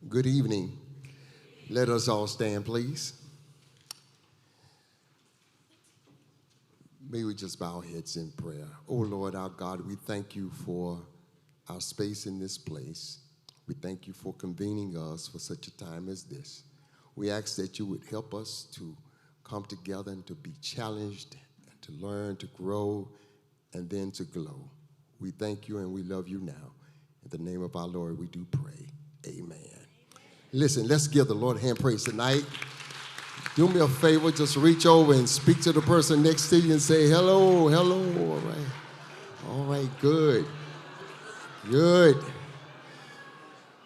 Good evening. Let us all stand, please. May we just bow our heads in prayer. Oh, Lord, our God, we thank you for our space in this place. We thank you for convening us for such a time as this. We ask that you would help us to come together and to be challenged, and to learn, to grow, and then to glow. We thank you and we love you now. In the name of our Lord, we do pray. Amen. Listen, let's give the Lord a hand praise tonight. Do me a favor, just reach over and speak to the person next to you and say, hello, hello. All right, good.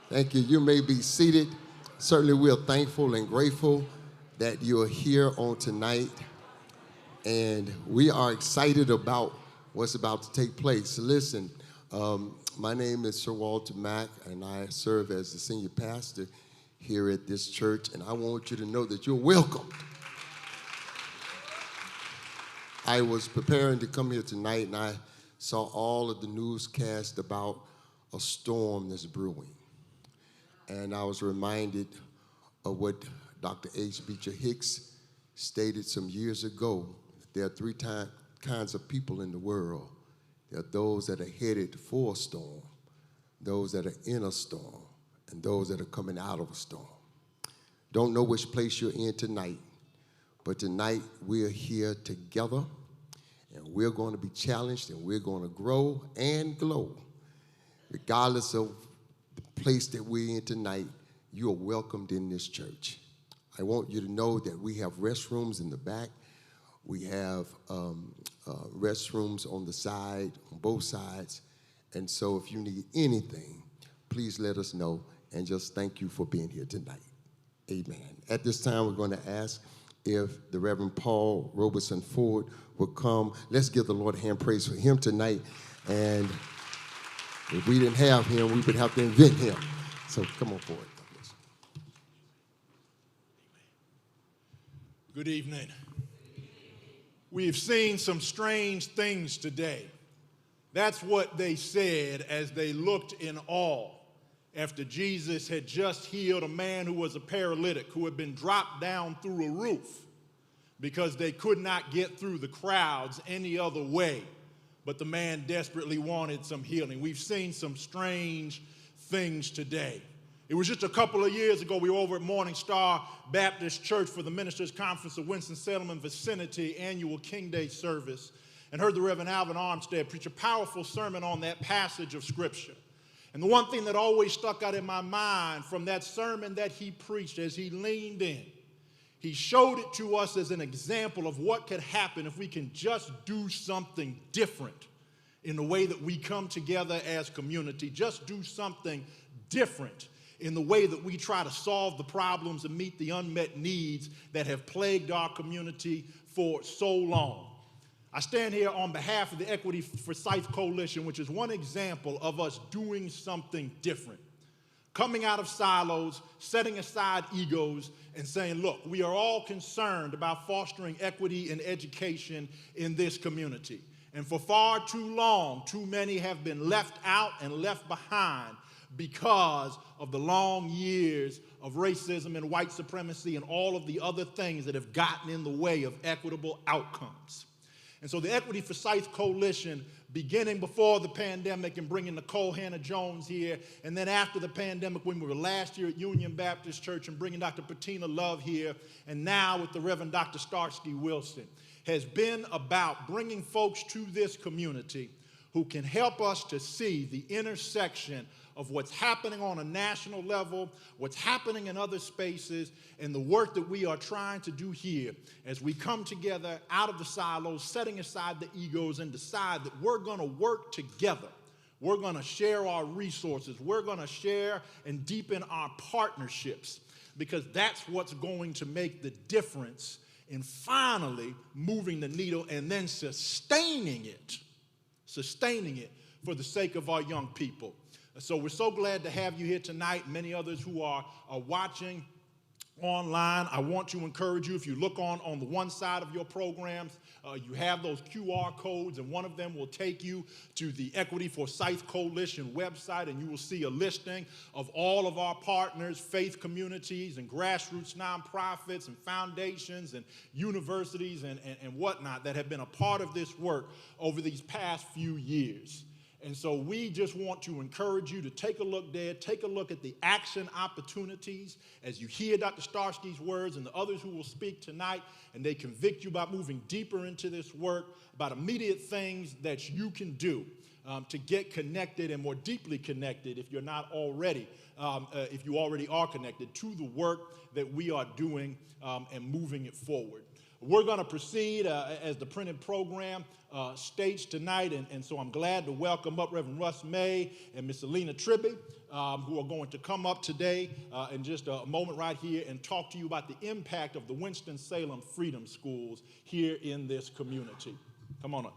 Thank you. You may be seated. Certainly we are thankful and grateful that you're here on tonight. And we are excited about what's about to take place. Listen, my name is Sir Walter Mack, and I serve as the senior pastor here at this church, and I want you to know that you're welcome. I was preparing to come here tonight, and I saw all of the newscasts about a storm that's brewing. And I was reminded of what Dr. H. Beecher Hicks stated some years ago. There are three kinds of people in the world. There are those that are headed for a storm, those that are in a storm, and those that are coming out of a storm. Don't know which place you're in tonight, but tonight we're here together, and we're going to be challenged, and we're going to grow and glow. Regardless of the place that we're in tonight, you are welcomed in this church. I want you to know that we have restrooms in the back. We have restrooms on the side, on both sides. And so if you need anything, please let us know, and just thank you for being here tonight. Amen. At this time, we're going to ask if the Reverend Paul Robeson Ford will come. Let's give the Lord a hand praise for him tonight. And if we didn't have him, we would have to invent him. So come on forward. Good evening. We've seen some strange things today. That's what they said as they looked in awe after Jesus had just healed a man who was a paralytic, who had been dropped down through a roof because they could not get through the crowds any other way. But the man desperately wanted some healing. We've seen some strange things today. It was just a couple of years ago, we were over at Morning Star Baptist Church for the Ministers' Conference of Winston-Salem and Vicinity annual King Day service, and heard the Reverend Alvin Armstead preach a powerful sermon on that passage of Scripture. And the one thing that always stuck out in my mind from that sermon that he preached as he leaned in, he showed it to us as an example of what could happen if we can just do something different in the way that we come together as community. Just do something different in the way that we try to solve the problems and meet the unmet needs that have plagued our community for so long. I stand here on behalf of the Equity Forsyth Coalition, which is one example of us doing something different. Coming out of silos, setting aside egos, and saying, look, we are all concerned about fostering equity and education in this community. And for far too long, too many have been left out and left behind because of the long years of racism and white supremacy and all of the other things that have gotten in the way of equitable outcomes. And so the Equity Forsyth Coalition, beginning before the pandemic and bringing Nicole Hannah-Jones here, and then after the pandemic when we were last year at Union Baptist Church and bringing Dr. Patina Love here, and now with the Reverend Dr. Starsky Wilson, has been about bringing folks to this community who can help us to see the intersection of what's happening on a national level, what's happening in other spaces, and the work that we are trying to do here as we come together out of the silos, setting aside the egos, and decide that we're going to work together. We're going to share our resources. We're going to share and deepen our partnerships, because that's what's going to make the difference in finally moving the needle and then sustaining it for the sake of our young people. So we're so glad to have you here tonight, many others who are watching online, I want to encourage you, if you look on the one side of your programs, you have those QR codes, and one of them will take you to the Equity Forsyth Coalition website, and you will see a listing of all of our partners, faith communities and grassroots nonprofits and foundations and universities and whatnot that have been a part of this work over these past few years. And so we just want to encourage you to take a look there, take a look at the action opportunities as you hear Dr. Starsky's words and the others who will speak tonight, and they convict you about moving deeper into this work, about immediate things that you can do to get connected and more deeply connected if you're not already, if you already are connected to the work that we are doing and moving it forward. We're going to proceed as the printed program states tonight, and so I'm glad to welcome up Reverend Russ May and Miss Alina Tribby, who are going to come up today in just a moment right here and talk to you about the impact of the Winston-Salem Freedom Schools here in this community. Come on up.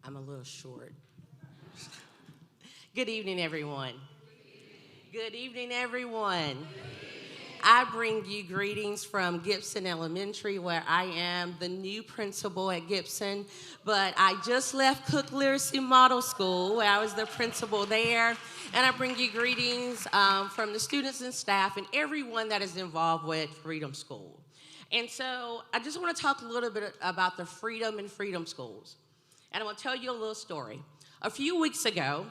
I'm a little short. Good evening, everyone. Good evening, everyone. I bring you greetings from Gibson Elementary, where I am the new principal at Gibson, but I just left Cook Literacy Model School, where I was the principal there, and I bring you greetings from the students and staff and everyone that is involved with Freedom School. And so I just want to talk a little bit about the Freedom and Freedom Schools. And I want to tell you a little story. A few weeks ago,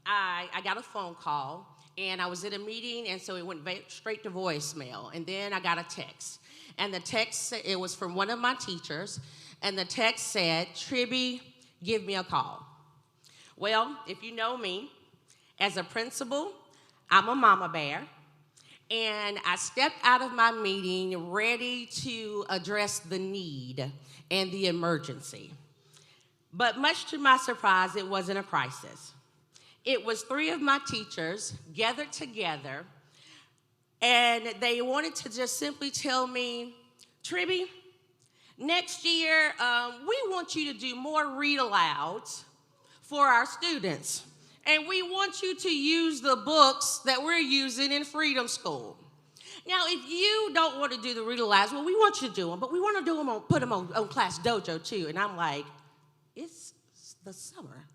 I got a phone call, and I was at a meeting, and so it went straight to voicemail. And then I got a text. And the text, it was from one of my teachers, and the text said, "Tribby, give me a call." Well, if you know me, as a principal, I'm a mama bear. And I stepped out of my meeting ready to address the need and the emergency. But much to my surprise, it wasn't a crisis. It was three of my teachers gathered together, and they wanted to just simply tell me, "Tribby, next year, we want you to do more read-alouds for our students. And we want you to use the books that we're using in Freedom School. Now, if you don't want to do the read-alouds, well, we want you to do them, but we want to do them put them on Class Dojo, too." And I'm like, it's the summer.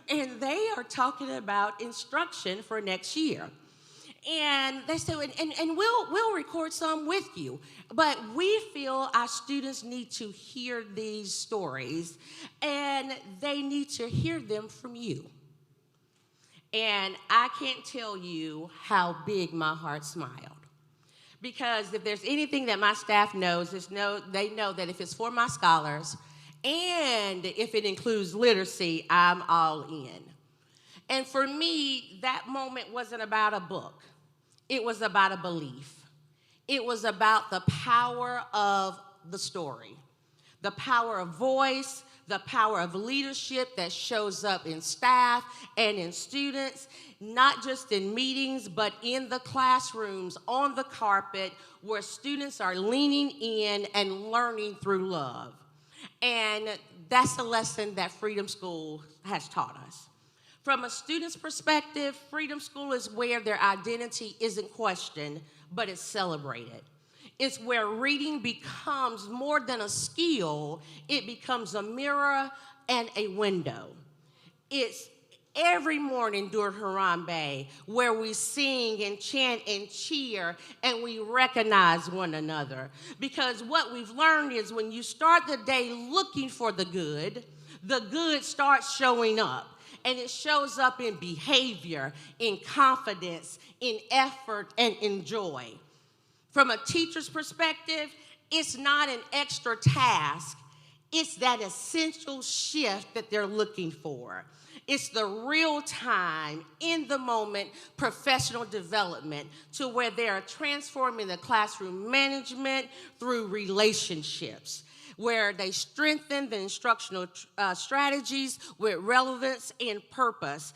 And they are talking about instruction for next year. And they said, and we'll record some with you. But we feel our students need to hear these stories, and they need to hear them from you. And I can't tell you how big my heart smiled. Because if there's anything that my staff knows, they know that if it's for my scholars, and if it includes literacy, I'm all in. And for me, that moment wasn't about a book. It was about a belief. It was about the power of the story, the power of voice, the power of leadership that shows up in staff and in students, not just in meetings, but in the classrooms, on the carpet, where students are leaning in and learning through love. And that's the lesson that Freedom School has taught us. From a student's perspective, Freedom School is where their identity isn't questioned, but it's celebrated. It's where reading becomes more than a skill, it becomes a mirror and a window. It's every morning during Harambe where we sing and chant and cheer and we recognize one another. Because what we've learned is when you start the day looking for the good starts showing up. And it shows up in behavior, in confidence, in effort, and in joy. From a teacher's perspective, it's not an extra task. It's that essential shift that they're looking for. It's the real-time, in-the-moment professional development to where they're transforming the classroom management through relationships. where they strengthen the instructional strategies with relevance and purpose.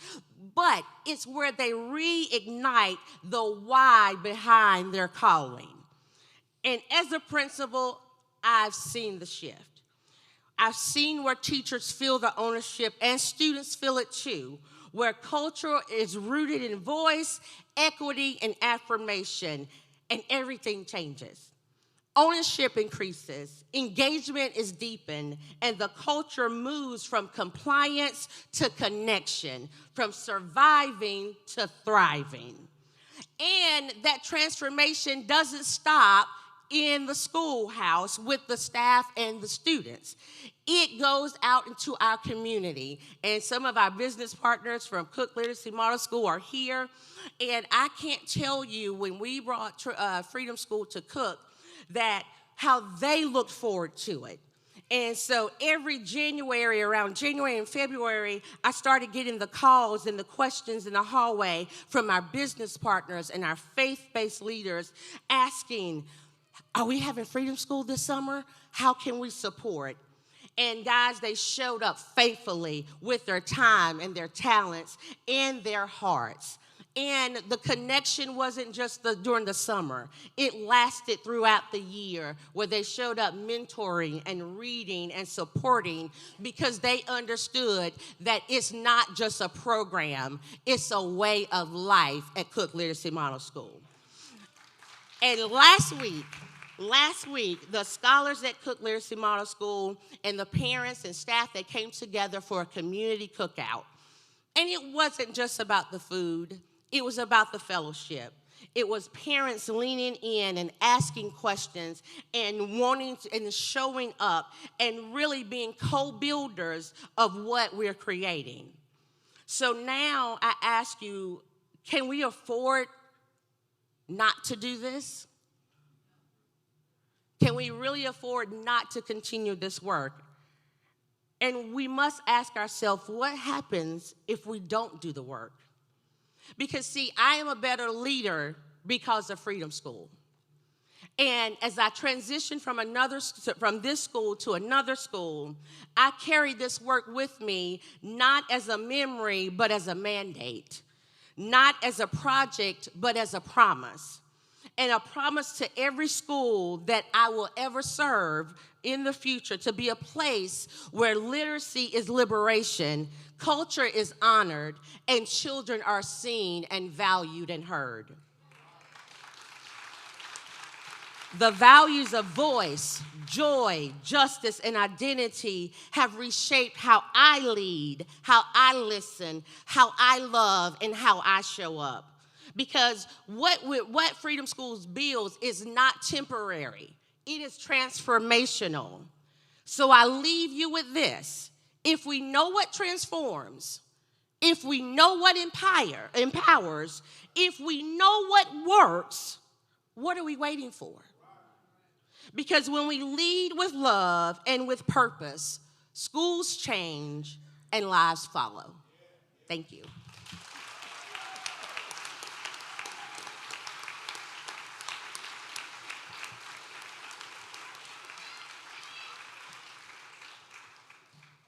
But it's where they reignite the why behind their calling. And as a principal, I've seen the shift. I've seen where teachers feel the ownership and students feel it too, where culture is rooted in voice, equity, and affirmation, and everything changes. Ownership increases, engagement is deepened, and the culture moves from compliance to connection, from surviving to thriving. And that transformation doesn't stop in the schoolhouse with the staff and the students. It goes out into our community. And some of our business partners from Cook Literacy Model School are here. And I can't tell you, when we brought Freedom School to Cook, that how they looked forward to it. And so every January, around January and February, I started getting the calls and the questions in the hallway from our business partners and our faith-based leaders asking, are we having Freedom School this summer? How can we support? And guys, they showed up faithfully with their time and their talents and their hearts. And the connection wasn't just during the summer. It lasted throughout the year, where they showed up mentoring and reading and supporting, because they understood that it's not just a program, it's a way of life at Cook Literacy Model School. And last week, the scholars at Cook Literacy Model School and the parents and staff, they came together for a community cookout. And it wasn't just about the food. It was about the fellowship. It was parents leaning in and asking questions and wanting to, and showing up and really being co-builders of what we're creating. So now I ask you, can we afford not to do this? Can we really afford not to continue this work? And we must ask ourselves, what happens if we don't do the work? Because, see, I am a better leader because of Freedom School. And as I transition from this school to another school, I carry this work with me, not as a memory, but as a mandate. Not as a project, but as a promise. And a promise to every school that I will ever serve in the future, to be a place where literacy is liberation, culture is honored, and children are seen and valued and heard. The values of voice, joy, justice, and identity have reshaped how I lead, how I listen, how I love, and how I show up. Because what Freedom Schools builds is not temporary. It is transformational. So I leave you with this. If we know what transforms, if we know what empowers, if we know what works, what are we waiting for? Because when we lead with love and with purpose, schools change and lives follow. Thank you.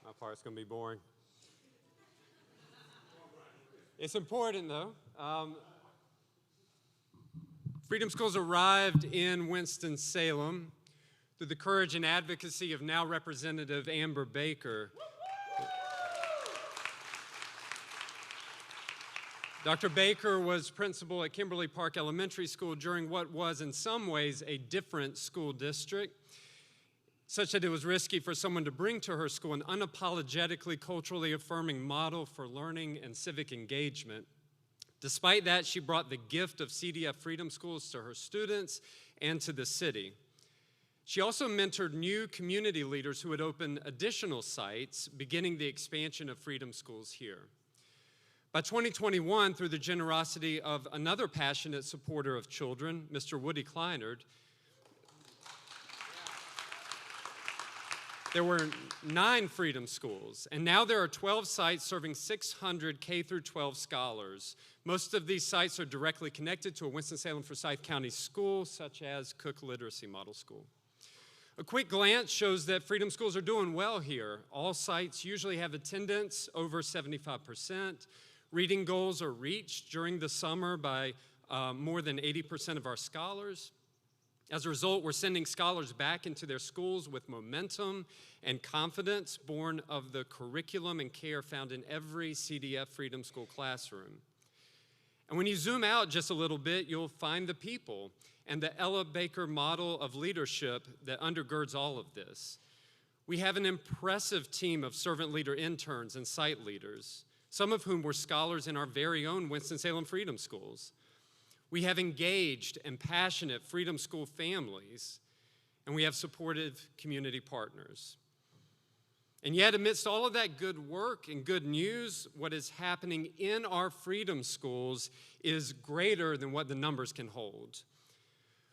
My part's going to be boring. It's important, though. Freedom Schools arrived in Winston-Salem through the courage and advocacy of now Representative Amber Baker. Dr. Baker was principal at Kimberly Park Elementary School during what was in some ways a different school district, such that it was risky for someone to bring to her school an unapologetically culturally affirming model for learning and civic engagement. Despite that, she brought the gift of CDF Freedom Schools to her students and to the city. She also mentored new community leaders who would open additional sites, beginning the expansion of Freedom Schools here. By 2021, through the generosity of another passionate supporter of children, Mr. Woody Kleinert, there were 9 Freedom Schools, and now there are 12 sites serving 600 K-12 scholars. Most of these sites are directly connected to a Winston-Salem Forsyth County school, such as Cook Literacy Model School. A quick glance shows that Freedom Schools are doing well here. All sites usually have attendance over 75%. Reading goals are reached during the summer by more than 80% of our scholars. As a result, we're sending scholars back into their schools with momentum and confidence born of the curriculum and care found in every CDF Freedom School classroom. And when you zoom out just a little bit, you'll find the people and the Ella Baker model of leadership that undergirds all of this. We have an impressive team of servant leader interns and site leaders, some of whom were scholars in our very own Winston-Salem Freedom Schools. We have engaged and passionate Freedom School families, and we have supportive community partners. And yet, amidst all of that good work and good news, what is happening in our Freedom Schools is greater than what the numbers can hold.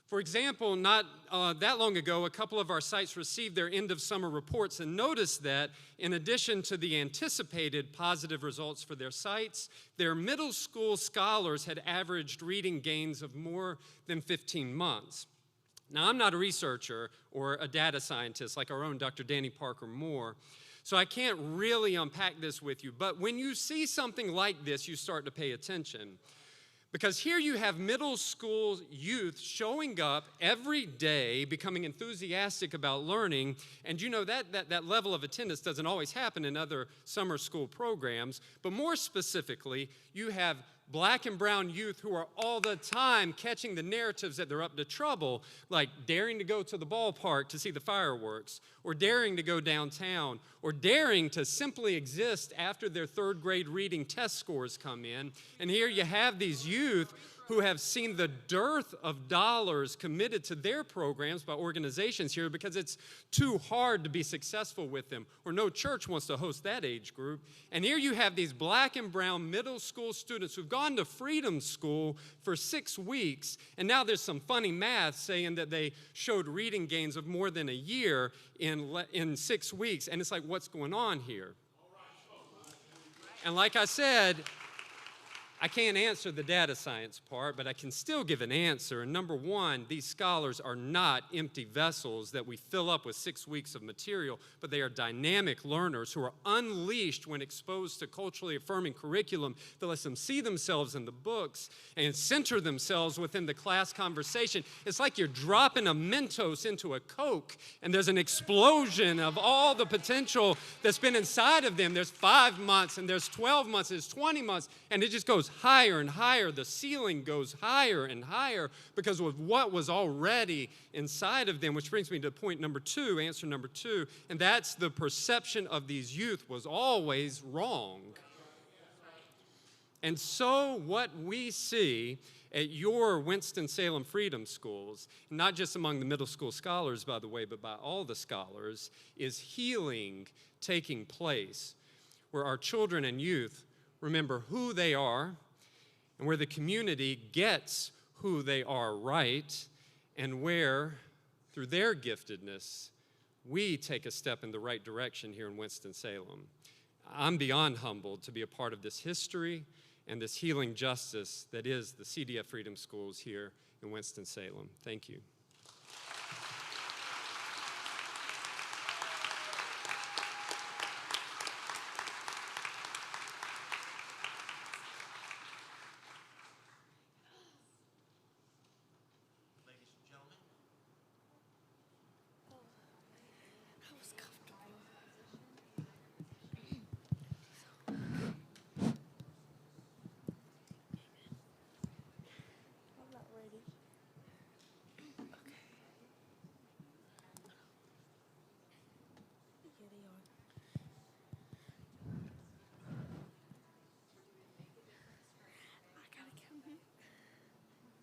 For example, not that long ago, a couple of our sites received their end-of-summer reports and noticed that in addition to the anticipated positive results for their sites, their middle school scholars had averaged reading gains of more than 15 months. Now, I'm not a researcher or a data scientist like our own Dr. Danny Parker Moore, so I can't really unpack this with you, but when you see something like this, you start to pay attention. Because here you have middle school youth showing up every day, becoming enthusiastic about learning, and you know that level of attendance doesn't always happen in other summer school programs, but more specifically, you have Black and brown youth who are all the time catching the narratives that they're up to trouble, like daring to go to the ballpark to see the fireworks, or daring to go downtown, or daring to simply exist after their third grade reading test scores come in. And here you have these youth who have seen the dearth of dollars committed to their programs by organizations here because it's too hard to be successful with them, or no church wants to host that age group. And here you have these Black and brown middle school students who've gone to Freedom School for 6 weeks, and now there's some funny math saying that they showed reading gains of more than a year in 6 weeks, and it's like, what's going on here? And like I said, I can't answer the data science part, but I can still give an answer. And number one, these scholars are not empty vessels that we fill up with 6 weeks of material, but they are dynamic learners who are unleashed when exposed to culturally affirming curriculum that lets them see themselves in the books and center themselves within the class conversation. It's like you're dropping a Mentos into a Coke, and there's an explosion of all the potential that's been inside of them. There's 5 months, and there's 12 months, there's 20 months, and it just goes higher and higher. The ceiling goes higher and higher because of what was already inside of them, which brings me to point number two, answer number two, and that's the perception of these youth was always wrong. And so what we see at your Winston-Salem Freedom Schools, not just among the middle school scholars, by the way, but by all the scholars, is healing taking place, where our children and youth remember who they are, and where the community gets who they are right, and where, through their giftedness, we take a step in the right direction here in Winston-Salem. I'm beyond humbled to be a part of this history and this healing justice that is the CDF Freedom Schools here in Winston-Salem. Thank you.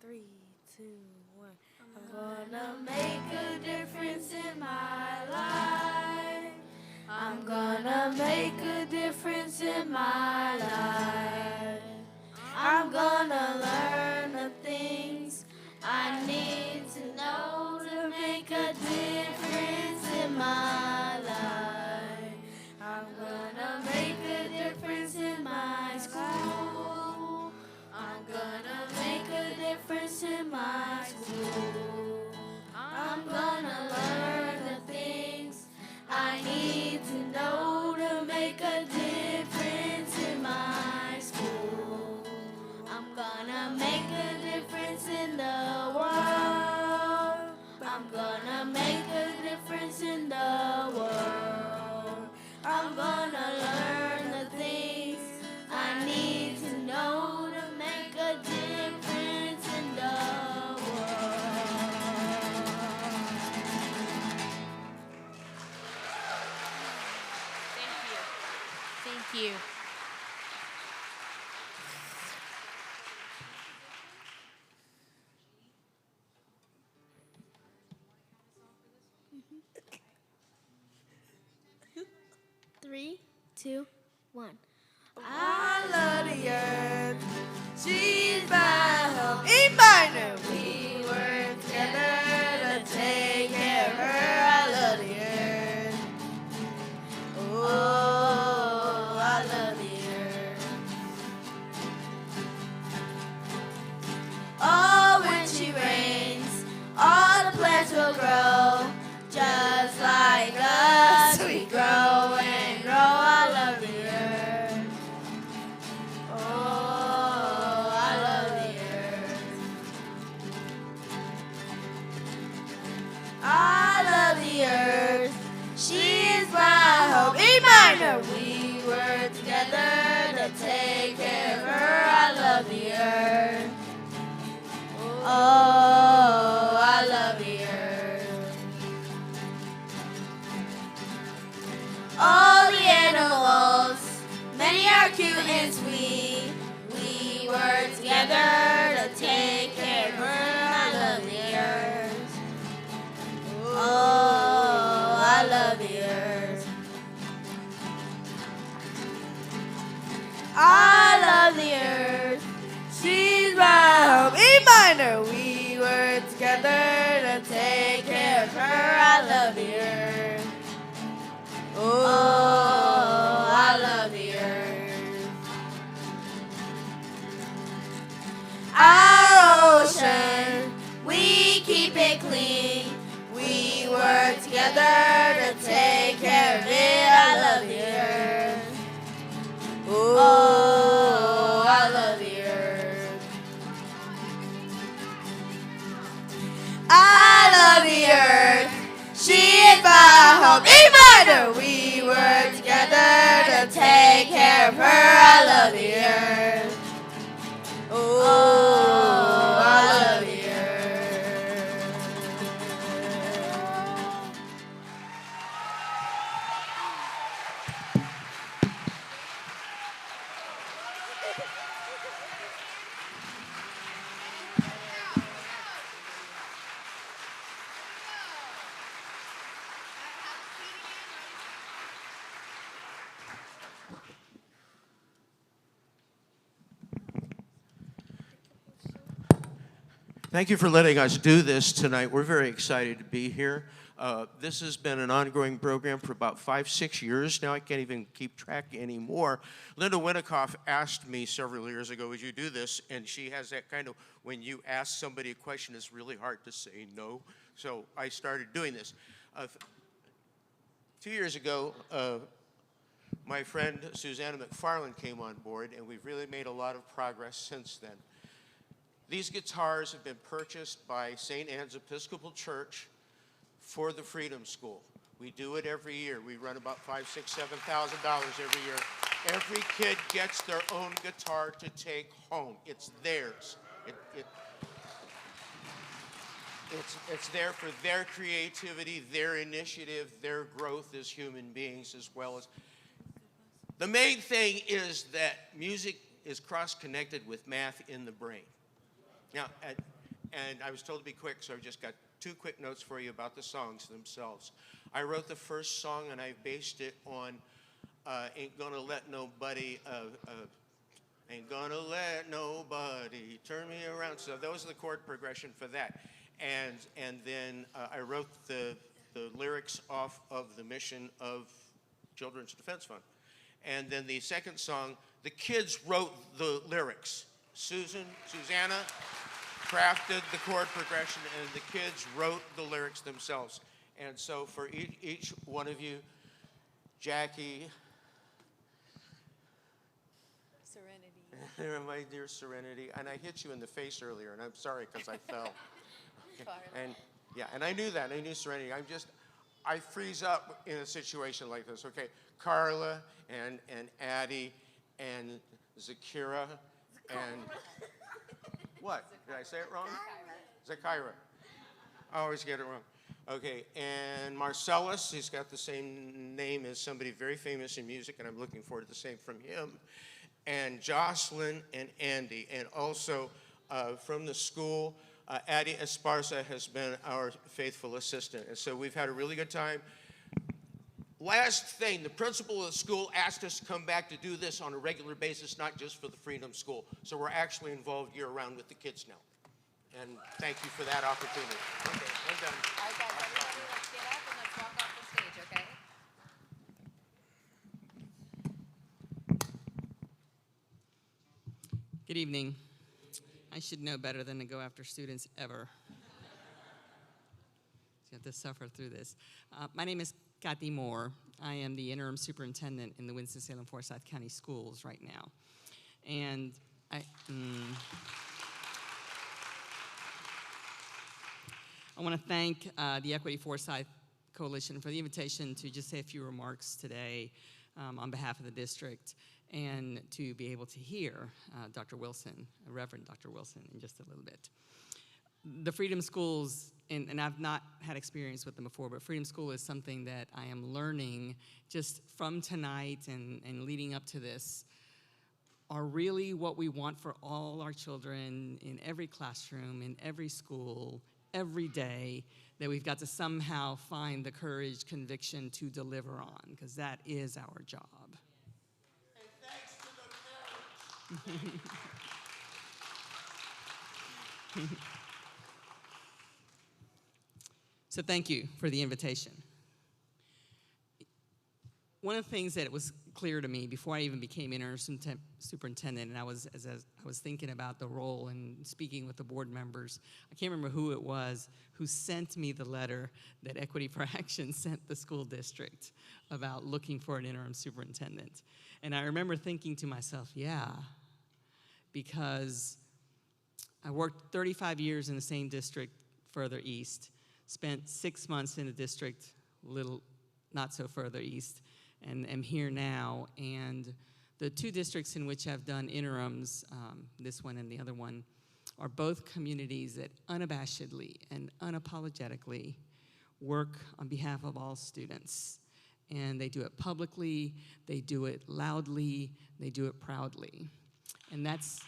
Three, two, one. I'm gonna make a difference in my life. I'm gonna make a difference in my life. I'm gonna learn the things I need to know to make a difference in my life. I'm gonna make a difference in my school. I'm gonna make a difference in my school. I'm gonna learn the 3, 2, 1. I love the earth. She's my home. E minor. We work together to take care of her. I love the earth. Oh, I love the earth. Oh, when she rains, all the plants will grow. Just like us, we grow and grow. I love the earth. Oh, I love the earth. I love the earth. She is my home. E minor. We work together to take care of her. I love the earth. Oh, I love the earth. All the animals, many are cute and sweet. We work together to take care of her. I love the earth. Oh, I love the earth. I love the earth. She's my home. E minor. We work together to take care of her. I love the earth. Oh, I love the earth. Our ocean, we keep it clean. We work together to take care of it. I love the earth. Oh, I love the earth. I love the earth. She is my home. E minor. We work together to take care of her. I love the earth. Oh, I love the earth. Thank you for letting us do this tonight. We're very excited to be here. This has been an ongoing program for about 5-6 years now. I can't even keep track anymore. Linda Winikoff asked me several years ago, would you do this? And she has that kind of, when you ask somebody a question, it's really hard to say no. So I started doing this. 2 years ago, my friend Susanna McFarland came on board, and we've really made a lot of progress since then. These guitars have been purchased by St. Anne's Episcopal Church for the Freedom School. We do it every year. We run about $5,000, $6,000, $7,000 every year. Every kid gets their own guitar to take home. It's theirs. It's there for their creativity, their initiative, their growth as human beings, as well as. The main thing is that music is cross-connected with math in the brain. Now, and I was told to be quick, so I've just got 2 quick notes for you about the songs themselves. I wrote the first song, and I based it on Ain't Gonna Let Nobody, Ain't Gonna Let Nobody Turn Me Around. So that was the chord progression for that. And then I wrote the lyrics off of the mission of Children's Defense Fund. And then the second song, the kids wrote the lyrics. Susanna crafted the chord progression, and the kids wrote the lyrics themselves. And so for each one of you, Jackie, Serenity, my dear Serenity, and I hit you in the face earlier, and I'm sorry because I fell. And yeah, and I knew that. I knew Serenity. I freeze up in a situation like this. Okay, Carla and Addie and Zakira and what? Did I say it wrong? Zakira. I always get it wrong. Okay, and Marcellus, he's got the same name as somebody very famous in music, and I'm looking forward to the same from him. And Jocelyn and Andy, and also from the school, Addie Esparza has been our faithful assistant. And so we've had a really good time. Last thing, the principal of the school asked us to come back to do this on a regular basis, not just for the Freedom School. So we're actually involved year-round with the kids now. And thank you for that opportunity. Okay, we're done. All right, guys, everybody, let's get up and let's walk off the stage, okay? Good evening. I should know better than to go after students ever. You have to suffer through this. My name is Kathy Moore. I am the interim superintendent in the Winston-Salem Forsyth County Schools right now. And I want to thank the Equity Forsyth Coalition for the invitation to just say a few remarks today on behalf of the district, and to be able to hear Dr. Wilson, Reverend Dr. Wilson, in just a little bit. The Freedom Schools, and I've not had experience with them before, but Freedom School is something that I am learning just from tonight and leading up to this, are really what we want for all our children in every classroom, in every school, every day, that we've got to somehow find the courage, conviction to deliver on, because that is our job. So thank you for the invitation. One of the things that was clear to me before I even became interim superintendent, and as I was thinking about the role and speaking with the board members, I can't remember who it was who sent me the letter that Equity for Action sent the school district about looking for an interim superintendent. And I remember thinking to myself, yeah, because I worked 35 years in the same district further east, spent 6 months in a district little not so further east, and am here now. And the two districts in which I've done interims, this one and the other one, are both communities that unabashedly and unapologetically work on behalf of all students. And they do it publicly, they do it loudly, they do it proudly. And that's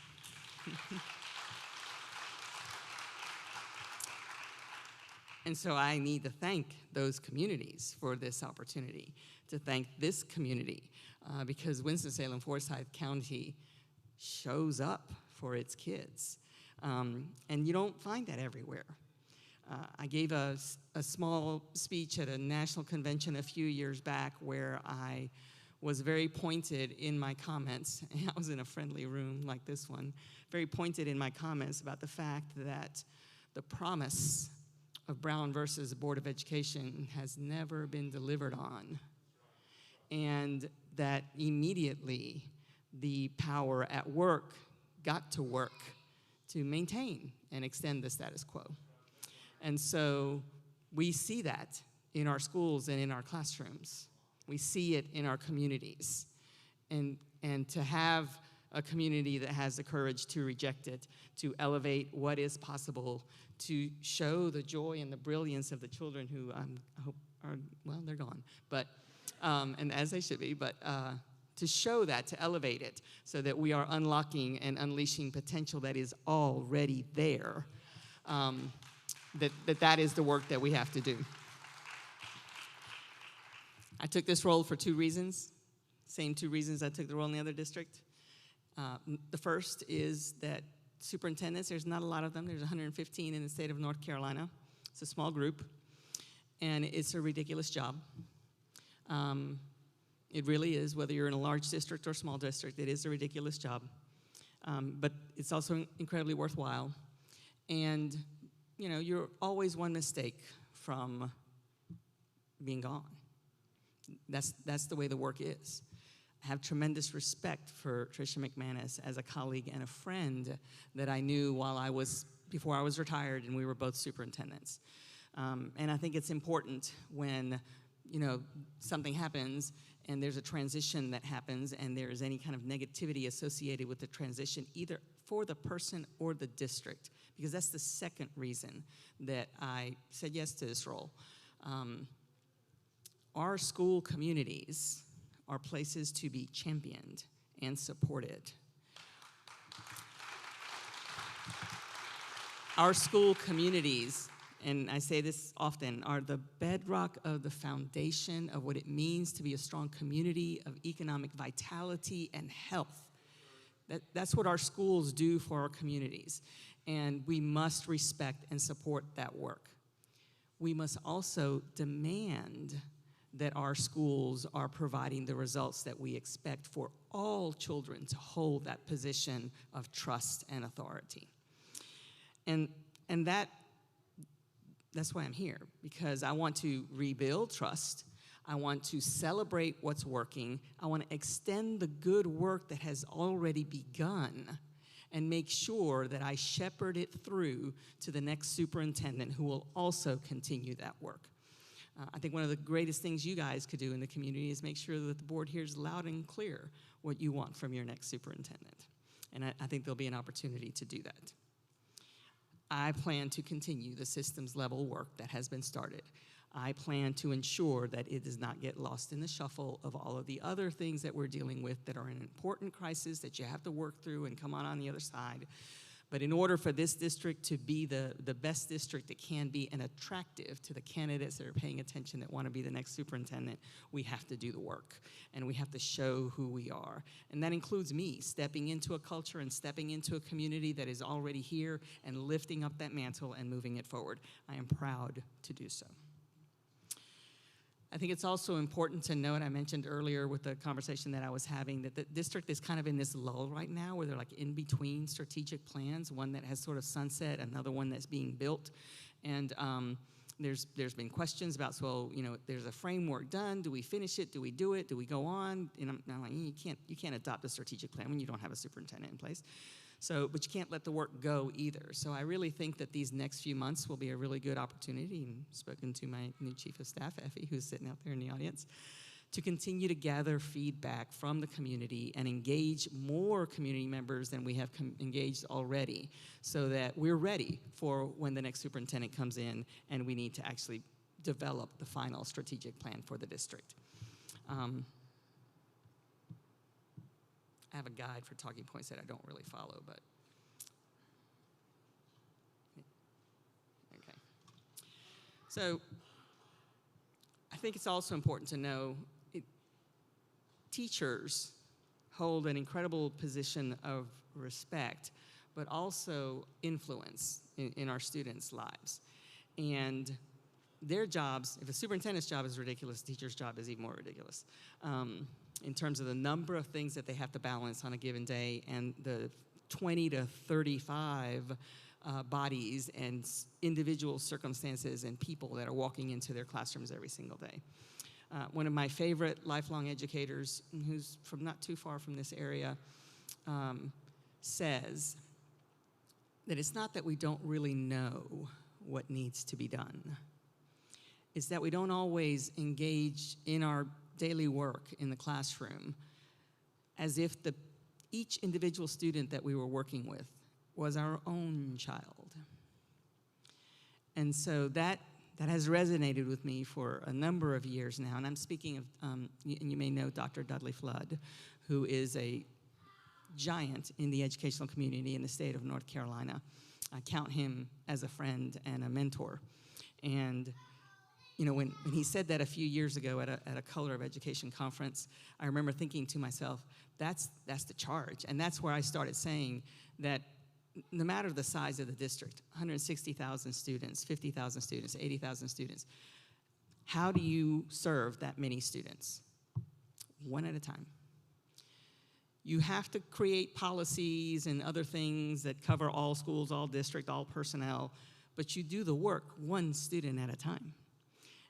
and so I need to thank those communities for this opportunity, to thank this community, because Winston-Salem Forsyth County shows up for its kids. And you don't find that everywhere. I gave a small speech at a national convention a few years back where I was very pointed in my comments. I was in a friendly room like this one, very pointed in my comments about the fact that the promise of Brown versus Board of Education has never been delivered on. And that immediately the power at work got to work to maintain and extend the status quo. And so we see that in our schools and in our classrooms. We see it in our communities. And to have a community that has the courage to reject it, to elevate what is possible, to show the joy and the brilliance of the children who I hope are, well, they're gone, but, and as they should be, but to show that, to elevate it, so that we are unlocking and unleashing potential that is already there, that is the work that we have to do. I took this role for 2 reasons, same 2 reasons I took the role in the other district. The first is that superintendents, there's not a lot of them. There's 115 in the state of North Carolina. It's a small group, and it's a ridiculous job. It really is, whether you're in a large district or small district, it is a ridiculous job. But it's also incredibly worthwhile. And, you know, you're always one mistake from being gone. That's the way the work is. I have tremendous respect for Tricia McManus as a colleague and a friend that I knew before I was retired, and we were both superintendents. And I think it's important when, you know, something happens and there's a transition that happens and there's any kind of negativity associated with the transition, either for the person or the district, because that's the second reason that I said yes to this role. Our school communities are places to be championed and supported. Our school communities, and I say this often, are the bedrock of the foundation of what it means to be a strong community of economic vitality and health. That's what our schools do for our communities, and we must respect and support that work. We must also demand that our schools are providing the results that we expect for all children to hold that position of trust and authority. And that's why I'm here, because I want to rebuild trust. I want to celebrate what's working. I want to extend the good work that has already begun and make sure that I shepherd it through to the next superintendent who will also continue that work. I think one of the greatest things you guys could do in the community is make sure that the board hears loud and clear what you want from your next superintendent. And I think there'll be an opportunity to do that. I plan to continue the systems level work that has been started. I plan to ensure that it does not get lost in the shuffle of all of the other things that we're dealing with that are an important crisis that you have to work through and come on the other side. But in order for this district to be the best district it can be and attractive to the candidates that are paying attention that want to be the next superintendent, we have to do the work and we have to show who we are. And that includes me stepping into a culture and stepping into a community that is already here and lifting up that mantle and moving it forward. I am proud to do so. I think it's also important to note, I mentioned earlier with the conversation that I was having, that the district is kind of in this lull right now where they're like in between strategic plans, one that has sort of sunset, another one that's being built. And there's been questions about, so, you know, there's a framework done. Do we finish it? Do we do it? Do we go on? And I'm like, you can't adopt a strategic plan when you don't have a superintendent in place. So, but you can't let the work go either. So I really think that these next few months will be a really good opportunity, and spoken to my new chief of staff, Effie, who's sitting out there in the audience, to continue to gather feedback from the community and engage more community members than we have engaged already, so that we're ready for when the next superintendent comes in and we need to actually develop the final strategic plan for the district. I have a guide for talking points that I don't really follow, but okay. So I think it's also important to know teachers hold an incredible position of respect, but also influence in our students' lives. And their jobs, if a superintendent's job is ridiculous, a teacher's job is even more ridiculous. In terms of the number of things that they have to balance on a given day and the 20 to 35 bodies and individual circumstances and people that are walking into their classrooms every single day. One of my favorite lifelong educators, who's from not too far from this area, says that it's not that we don't really know what needs to be done. It's that we don't always engage in our daily work in the classroom as if each individual student that we were working with was our own child. And so that has resonated with me for a number of years now. And I'm speaking of, and you may know Dr. Dudley Flood, who is a giant in the educational community in the state of North Carolina. I count him as a friend and a mentor. And you know, when he said that a few years ago at a Color of Education conference, I remember thinking to myself, that's the charge. And that's where I started saying that no matter the size of the district, 160,000 students, 50,000 students, 80,000 students, how do you serve that many students? One at a time. You have to create policies and other things that cover all schools, all district, all personnel, but you do the work one student at a time.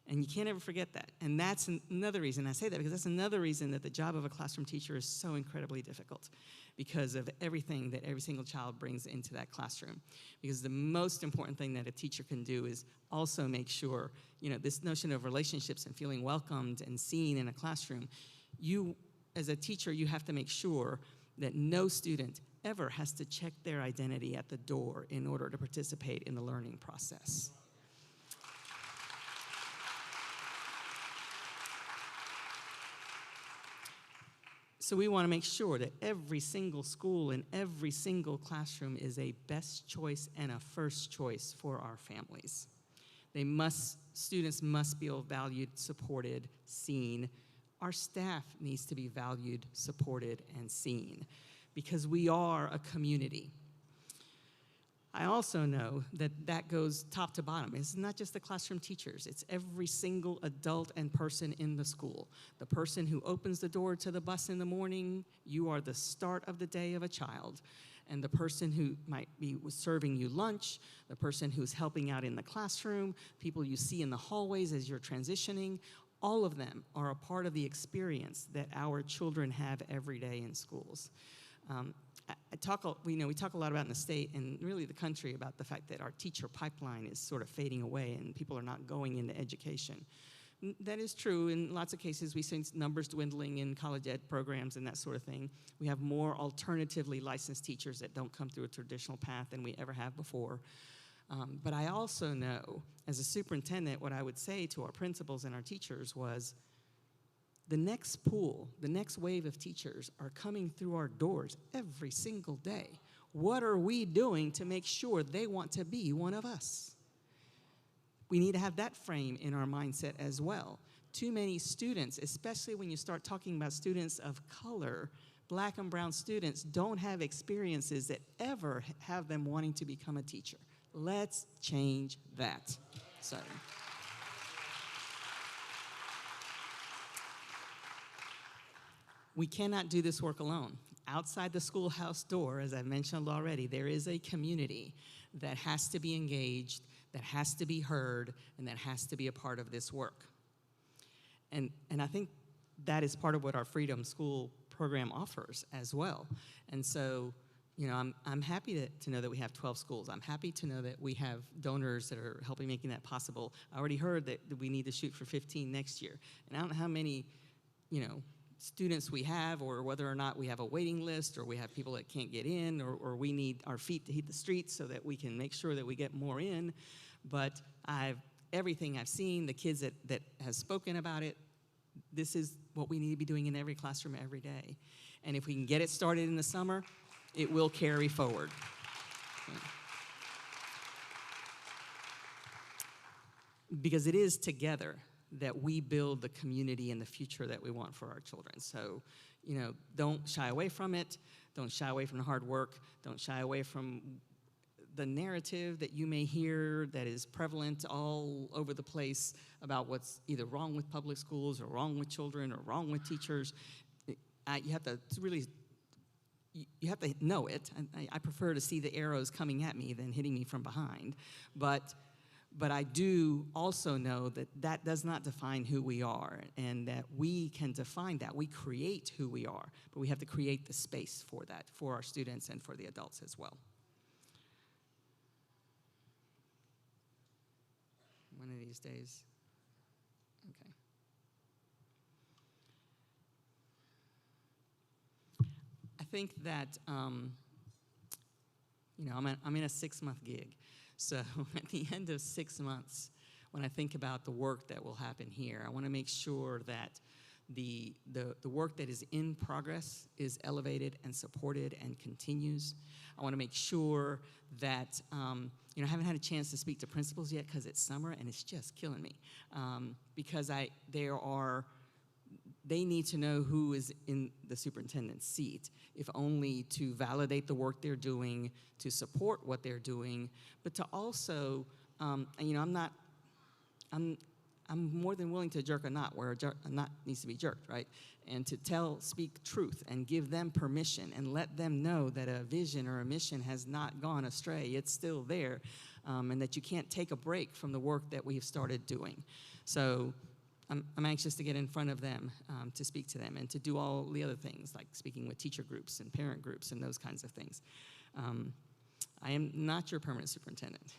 And you can't ever forget that. And that's another reason, I say that because that's another reason that the job of a classroom teacher is so incredibly difficult, because of everything that every single child brings into that classroom. Because the most important thing that a teacher can do is also make sure, you know, this notion of relationships and feeling welcomed and seen in a classroom, you, as a teacher, you have to make sure that no student ever has to check their identity at the door in order to participate in the learning process. So we want to make sure that every single school and every single classroom is a best choice and a first choice for our families. Students must feel valued, supported, seen. Our staff needs to be valued, supported, and seen because we are a community. I also know that that goes top to bottom. It's not just the classroom teachers. It's every single adult and person in the school. The person who opens the door to the bus in the morning, you are the start of the day of a child. And the person who might be serving you lunch, the person who's helping out in the classroom, people you see in the hallways as you're transitioning, all of them are a part of the experience that our children have every day in schools. We talk a lot about in the state and really the country about the fact that our teacher pipeline is sort of fading away and people are not going into education. That is true. In lots of cases, we see numbers dwindling in college ed programs and that sort of thing. We have more alternatively licensed teachers that don't come through a traditional path than we ever have before. But I also know, as a superintendent, what I would say to our principals and our teachers was, the next pool, the next wave of teachers are coming through our doors every single day. What are we doing to make sure they want to be one of us? We need to have that frame in our mindset as well. Too many students, especially when you start talking about students of color, Black and brown students don't have experiences that ever have them wanting to become a teacher. Let's change that. So. We cannot do this work alone. Outside the schoolhouse door, as I mentioned already, there is a community that has to be engaged, that has to be heard, and that has to be a part of this work. And I think that is part of what our Freedom School program offers as well. And so, you know, I'm happy to know that we have 12 schools. I'm happy to know that we have donors that are helping making that possible. I already heard that we need to shoot for 15 next year. And I don't know how many, students we have, or whether or not we have a waiting list, or we have people that can't get in, or we need our feet to hit the streets so that we can make sure that we get more in. But everything I've seen, the kids that have spoken about it, this is what we need to be doing in every classroom every day. And if we can get it started in the summer, it will carry forward. Because it is together that we build the community and the future that we want for our children. So, don't shy away from it. Don't shy away from the hard work. Don't shy away from the narrative that you may hear that is prevalent all over the place about what's either wrong with public schools or wrong with children or wrong with teachers. You have to really, you have to know it. I prefer to see the arrows coming at me than hitting me from behind. But I do also know that that does not define who we are, and that we can define that. We create who we are, but we have to create the space for that, for our students and for the adults as well. One of these days. Okay. I think that, I'm in a 6-month gig. So at the end of 6 months, when I think about the work that will happen here, I want to make sure that the work that is in progress is elevated and supported and continues. I want to make sure that, I haven't had a chance to speak to principals yet because it's summer and it's just killing me. Because they need to know who is in the superintendent's seat, if only to validate the work they're doing, to support what they're doing, but to also, I'm more than willing to jerk a knot where a knot needs to be jerked, right? And to speak truth and give them permission and let them know that a vision or a mission has not gone astray. It's still there, and that you can't take a break from the work that we've started doing. So I'm anxious to get in front of them, to speak to them, and to do all the other things, like speaking with teacher groups and parent groups and those kinds of things. I am not your permanent superintendent,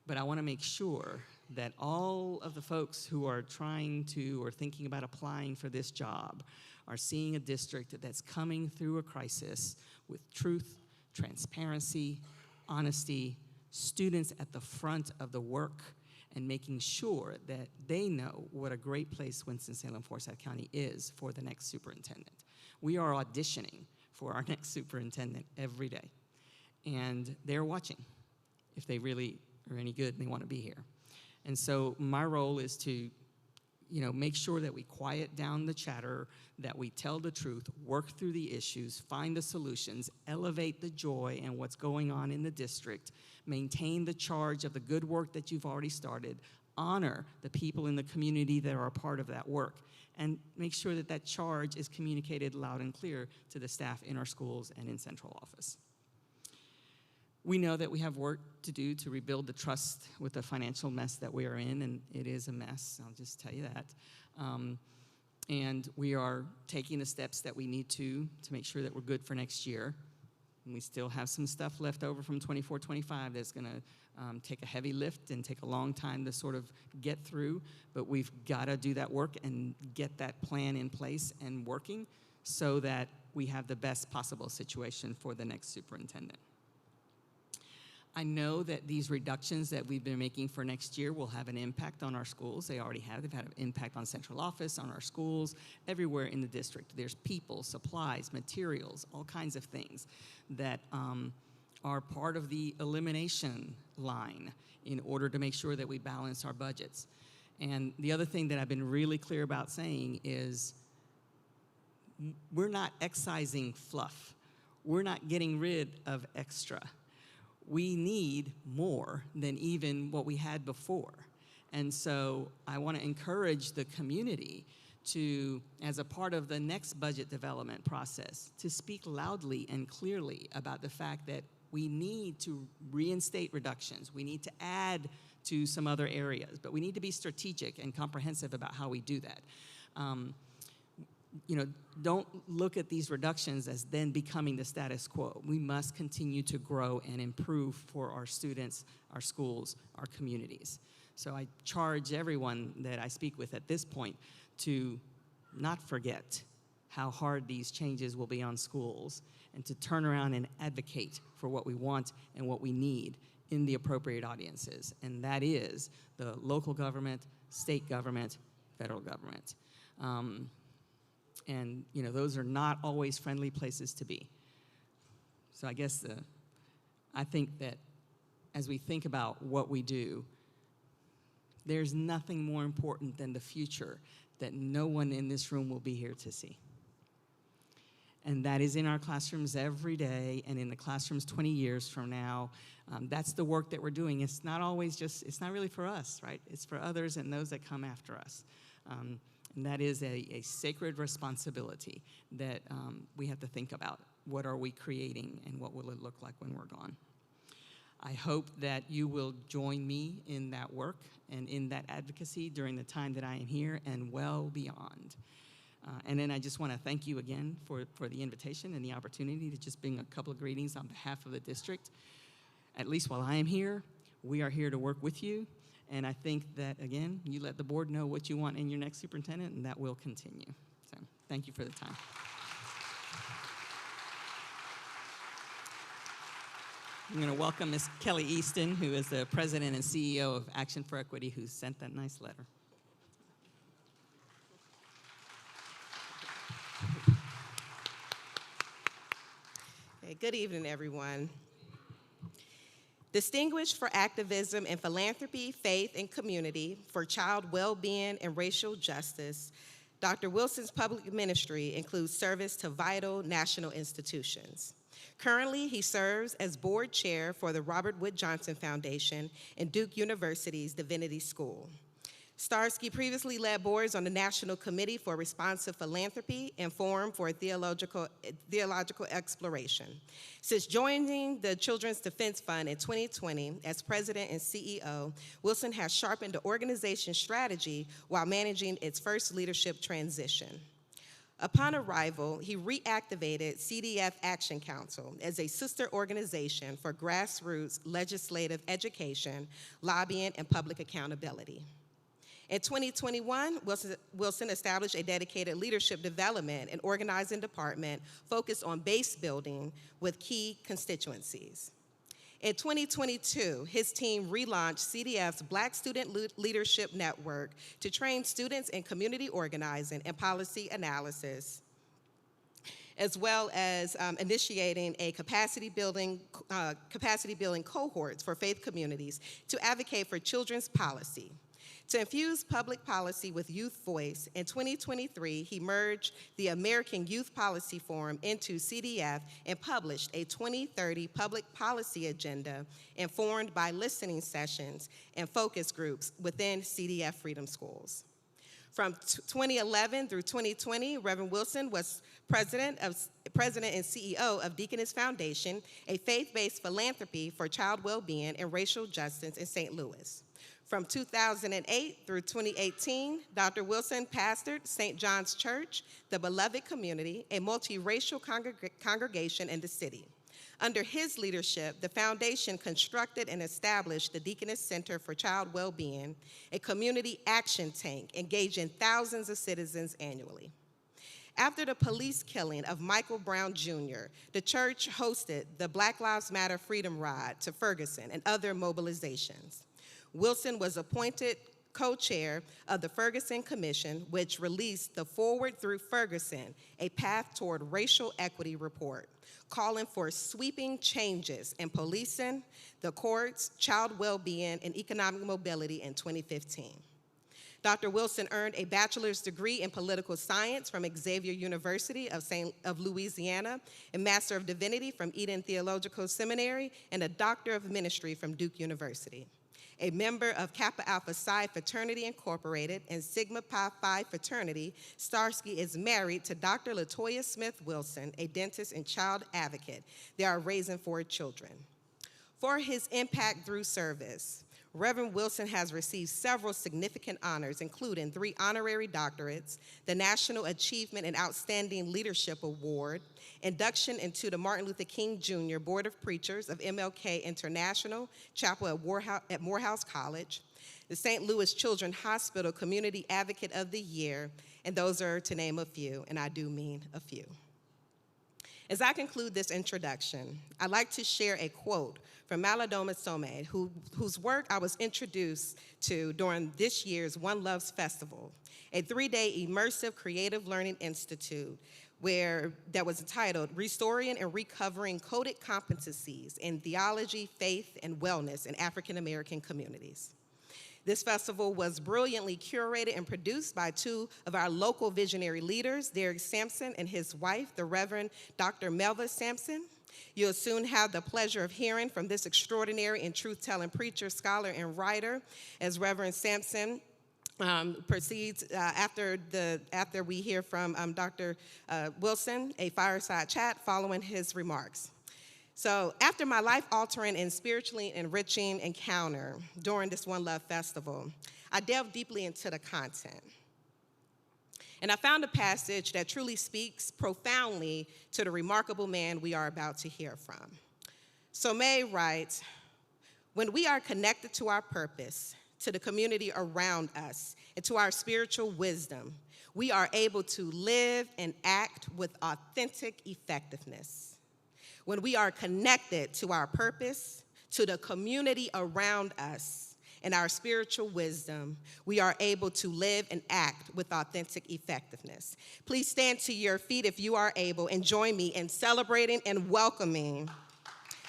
but I want to make sure that all of the folks who are trying to or thinking about applying for this job are seeing a district that's coming through a crisis with truth, transparency, honesty, students at the front of the work, and making sure that they know what a great place Winston-Salem Forsyth County is for the next superintendent. We are auditioning for our next superintendent every day, and they're watching if they really are any good and they want to be here. And so my role is to make sure that we quiet down the chatter, that we tell the truth, work through the issues, find the solutions, elevate the joy and what's going on in the district, maintain the charge of the good work that you've already started, honor the people in the community that are a part of that work, and make sure that that charge is communicated loud and clear to the staff in our schools and in central office. We know that we have work to do to rebuild the trust with the financial mess that we are in, and it is a mess, I'll just tell you that. And we are taking the steps that we need to make sure that we're good for next year. And we still have some stuff left over from 24-25 that's gonna take a heavy lift and take a long time to sort of get through, but we've gotta do that work and get that plan in place and working so that we have the best possible situation for the next superintendent. I know that these reductions that we've been making for next year will have an impact on our schools. They already have. They've had an impact on central office, on our schools, everywhere in the district. There's people, supplies, materials, all kinds of things that are part of the elimination line in order to make sure that we balance our budgets. And the other thing that I've been really clear about saying is we're not excising fluff. We're not getting rid of extra. We need more than even what we had before. And so I want to encourage the community to, as a part of the next budget development process, to speak loudly and clearly about the fact that we need to reinstate reductions. We need to add to some other areas, but we need to be strategic and comprehensive about how we do that. Don't look at these reductions as then becoming the status quo. We must continue to grow and improve for our students, our schools, our communities. So I charge everyone that I speak with at this point to not forget how hard these changes will be on schools and to turn around and advocate for what we want and what we need in the appropriate audiences. And that is the local government, state government, federal government. And those are not always friendly places to be. So I guess I think that as we think about what we do, there's nothing more important than the future that no one in this room will be here to see. And that is in our classrooms every day and in the classrooms 20 years from now. That's the work that we're doing. It's not always it's not really for us, right? It's for others and those that come after us. And that is a sacred responsibility that we have to think about. What are we creating and what will it look like when we're gone? I hope that you will join me in that work and in that advocacy during the time that I am here and well beyond. And then I just want to thank you again for the invitation and the opportunity to just bring a couple of greetings on behalf of the district. At least while I am here, we are here to work with you. And I think that, again, you let the board know what you want in your next superintendent, and that will continue. So thank you for the time. I'm going to welcome Ms. Kelly Easton, who is the president and CEO of Action for Equity, who sent that nice letter. Okay, good evening, everyone. Distinguished for activism in philanthropy, faith, and community, for child well-being and racial justice, Dr. Wilson's public ministry includes service to vital national institutions. Currently, he serves as board chair for the Robert Wood Johnson Foundation and Duke University's Divinity School. Starsky previously led boards on the National Committee for Responsive Philanthropy and Forum for Theological Exploration. Since joining the Children's Defense Fund in 2020 as president and CEO, Wilson has sharpened the organization's strategy while managing its first leadership transition. Upon arrival, he reactivated CDF Action Council as a sister organization for grassroots legislative education, lobbying, and public accountability. In 2021, Wilson established a dedicated leadership development and organizing department focused on base building with key constituencies. In 2022, his team relaunched CDF's Black Student Leadership Network to train students in community organizing and policy analysis, as well as initiating a capacity building cohorts for faith communities to advocate for children's policy. To infuse public policy with youth voice, in 2023, he merged the American Youth Policy Forum into CDF and published a 2030 public policy agenda informed by listening sessions and focus groups within CDF Freedom Schools. From 2011 through 2020, Reverend Wilson was president and CEO of Deaconess Foundation, a faith-based philanthropy for child well-being and racial justice in St. Louis. From 2008 through 2018, Dr. Wilson pastored St. John's Church, the Beloved Community, a multiracial congregation in the city. Under his leadership, the foundation constructed and established the Deaconess Center for Child Well-Being, a community action tank engaging thousands of citizens annually. After the police killing of Michael Brown Jr., the church hosted the Black Lives Matter Freedom Ride to Ferguson and other mobilizations. Wilson was appointed co-chair of the Ferguson Commission, which released the Forward Through Ferguson, a Path Toward Racial Equity report, calling for sweeping changes in policing, the courts, child well-being, and economic mobility in 2015. Dr. Wilson earned a bachelor's degree in political science from Xavier University of Louisiana, a Master of Divinity from Eden Theological Seminary, and a Doctor of Ministry from Duke University. A member of Kappa Alpha Psi Fraternity Incorporated and Sigma Pi Phi Fraternity, Starsky is married to Dr. LaToya Smith Wilson, a dentist and child advocate. They are raising 4 children. For his impact through service, Reverend Wilson has received several significant honors, including 3 honorary doctorates, the National Achievement and Outstanding Leadership Award, induction into the Martin Luther King Jr. Board of Preachers of MLK International Chapel at Morehouse College, the St. Louis Children's Hospital Community Advocate of the Year, and those are to name a few, and I do mean a few. As I conclude this introduction, I'd like to share a quote from Malidoma Somé, whose work I was introduced to during this year's One Loves Festival, a 3-day immersive creative learning institute that was entitled Restoring and Recovering Coded Competencies in Theology, Faith, and Wellness in African American Communities. This festival was brilliantly curated and produced by 2 of our local visionary leaders, Derek Sampson and his wife, the Reverend Dr. Melva Sampson. You'll soon have the pleasure of hearing from this extraordinary and truth-telling preacher, scholar, and writer as Reverend Sampson proceeds after we hear from Dr. Wilson, a fireside chat following his remarks. So after my life-altering and spiritually enriching encounter during this One Love Festival, I delved deeply into the content. And I found a passage that truly speaks profoundly to the remarkable man we are about to hear from. Somé writes, "When we are connected to our purpose, to the community around us, and to our spiritual wisdom, we are able to live and act with authentic effectiveness. When we are connected to our purpose, to the community around us, and our spiritual wisdom, we are able to live and act with authentic effectiveness." Please stand to your feet if you are able and join me in celebrating and welcoming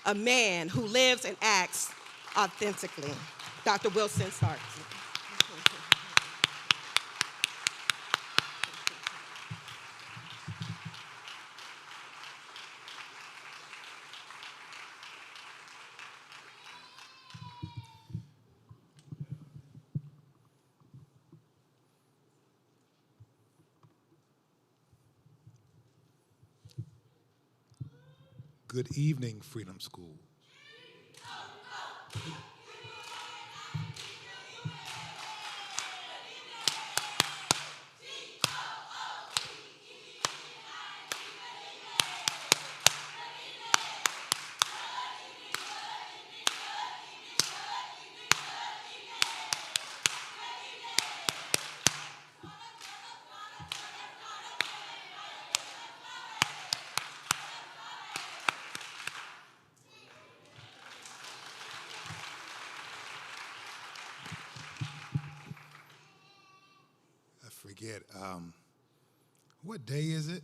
a man who lives and acts authentically, Dr. Wilson Starsky. Good evening, Freedom School. forget. What day is it?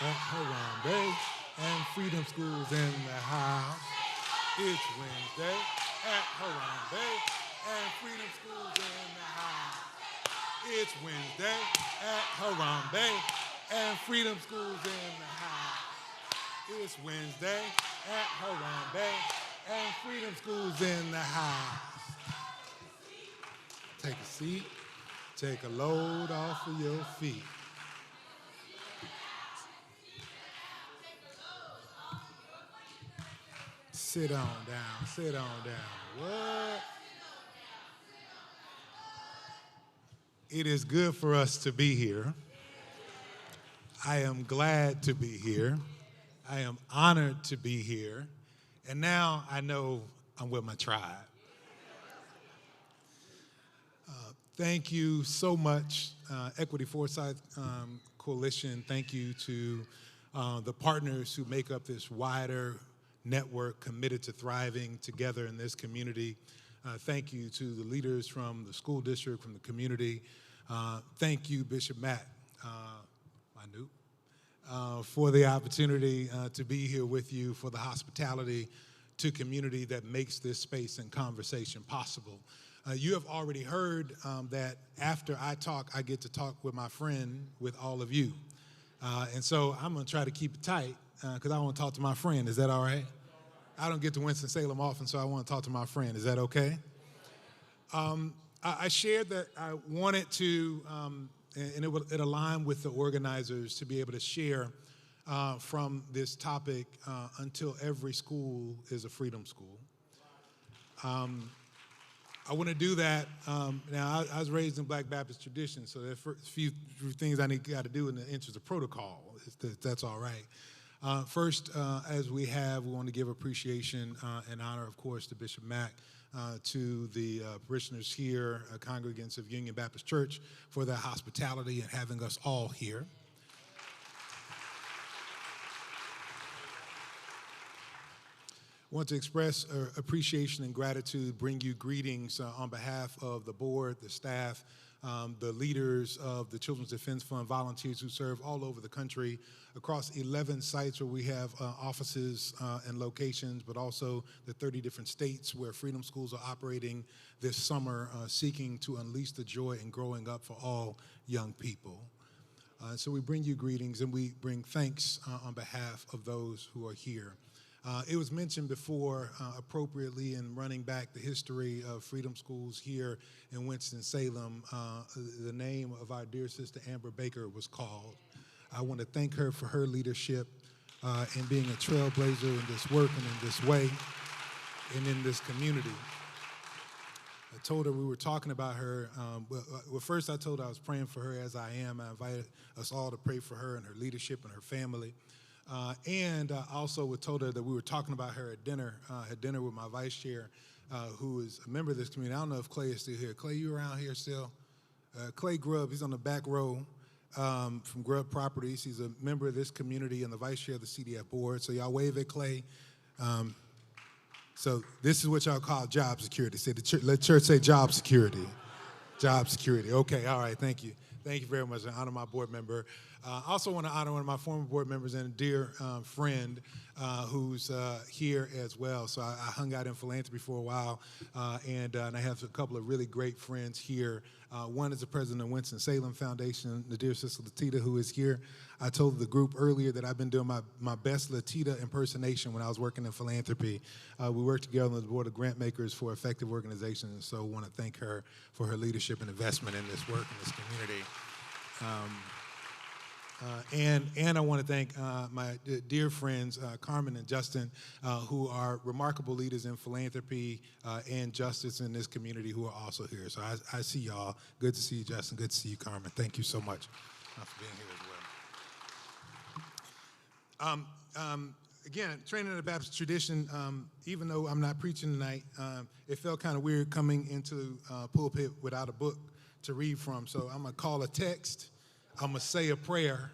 At Harambe and Freedom Schools in the house. It's Wednesday at Harambe and Freedom Schools in the house. It's Wednesday at Harambe and Freedom Schools in the house. It's Wednesday at Harambe and Freedom Schools in the house. Take a seat. Take a load off of your feet. Sit on down, sit on down. What? It is good for us to be here. I am glad to be here. I am honored to be here. And now I know I'm with my tribe. Thank you so much, Equity Forsyth Coalition. Thank you to the partners who make up this wider network committed to thriving together in this community. Thank you to the leaders from the school district, from the community. Thank you, Bishop Matt, for the opportunity to be here with you, for the hospitality to community that makes this space and conversation possible. You have already heard that after I talk, I get to talk with my friend, with all of you. And so I'm going to try to keep it tight because I want to talk to my friend. Is that all right? I don't get to Winston-Salem often, so I want to talk to my friend. Is that okay? I shared that I wanted to, and it aligned with the organizers to be able to share from this topic until every school is a freedom school. I want to do that. Now, I was raised in Black Baptist tradition, so there's a few things I got to do in the interest of protocol, if that's all right. First, as we want to give appreciation and honor, of course, to Bishop Mack, to the parishioners here, congregants of Union Baptist Church, for their hospitality and having us all here. I want to express appreciation and gratitude, bring you greetings on behalf of the board, the staff, the leaders of the Children's Defense Fund, volunteers who serve all over the country, across 11 sites where we have offices and locations, but also the 30 different states where Freedom Schools are operating this summer, seeking to unleash the joy in growing up for all young people. So we bring you greetings and we bring thanks on behalf of those who are here. It was mentioned before appropriately in running back the history of Freedom Schools here in Winston-Salem. The name of our dear sister Amber Baker was called. I want to thank her for her leadership in being a trailblazer in this work and in this way and in this community. I told her we were talking about her. Well, first I told her I was praying for her as I am. I invited us all to pray for her and her leadership and her family. And I also told her that we were talking about her at dinner with my vice chair, who is a member of this community. I don't know if Clay is still here. Clay, you around here still? Clay Grubb, he's on the back row from Grubb Properties. He's a member of this community and the vice chair of the CDF board. So y'all wave at Clay. So this is what y'all call job security. Say let church say job security. Job security. Okay, all right, thank you. Thank you very much. I honor my board member. I also want to honor one of my former board members and a dear friend who's here as well. So I hung out in philanthropy for a while, and I have a couple of really great friends here. One is the president of Winston-Salem Foundation, the dear sister Latita, who is here. I told the group earlier that I've been doing my best Latita impersonation when I was working in philanthropy. We worked together on the board of grant makers for effective organizations, so I want to thank her for her leadership and investment in this work in this community. And I want to thank my dear friends, Carmen and Justin, who are remarkable leaders in philanthropy and justice in this community, who are also here. So I see y'all. Good to see you, Justin. Good to see you, Carmen. Thank you so much for being here as well. Again, training in the Baptist tradition, even though I'm not preaching tonight, it felt kind of weird coming into pulpit without a book to read from. So I'm going to call a text. I'm going to say a prayer,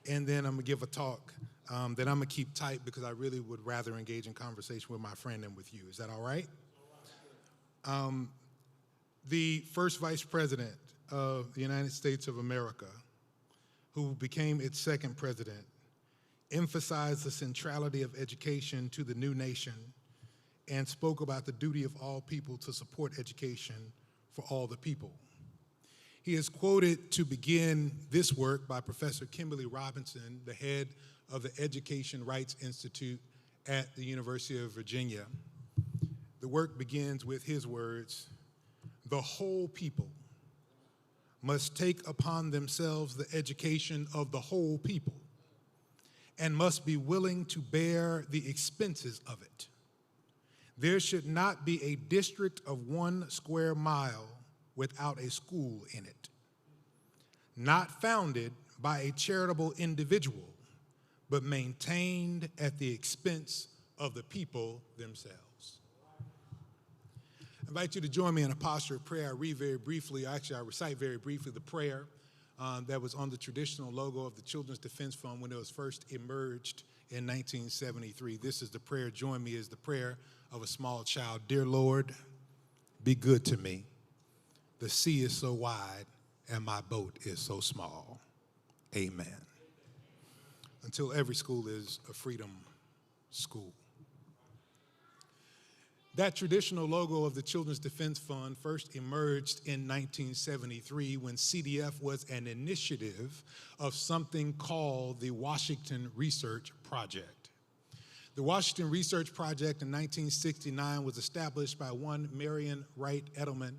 and then I'm going to give a talk that I'm going to keep tight because I really would rather engage in conversation with my friend than with you. Is that all right? The first vice president of the United States of America, who became its second president, emphasized the centrality of education to the new nation and spoke about the duty of all people to support education for all the people. He is quoted to begin this work by Professor Kimberly Robinson, the head of the Education Rights Institute at the University of Virginia. The work begins with his words, "The whole people must take upon themselves the education of the whole people and must be willing to bear the expenses of it. There should not be a district of 1 square mile without a school in it, not founded by a charitable individual, but maintained at the expense of the people themselves." I invite you to join me in a posture of prayer. I read very briefly, actually I recite very briefly the prayer that was on the traditional logo of the Children's Defense Fund when it was first emerged in 1973. This is the prayer, join me, is the prayer of a small child. Dear Lord, be good to me. The sea is so wide and my boat is so small. Amen. Until every school is a freedom school. That traditional logo of the Children's Defense Fund first emerged in 1973 when CDF was an initiative of something called the Washington Research Project. The Washington Research Project in 1969 was established by one Marion Wright Edelman.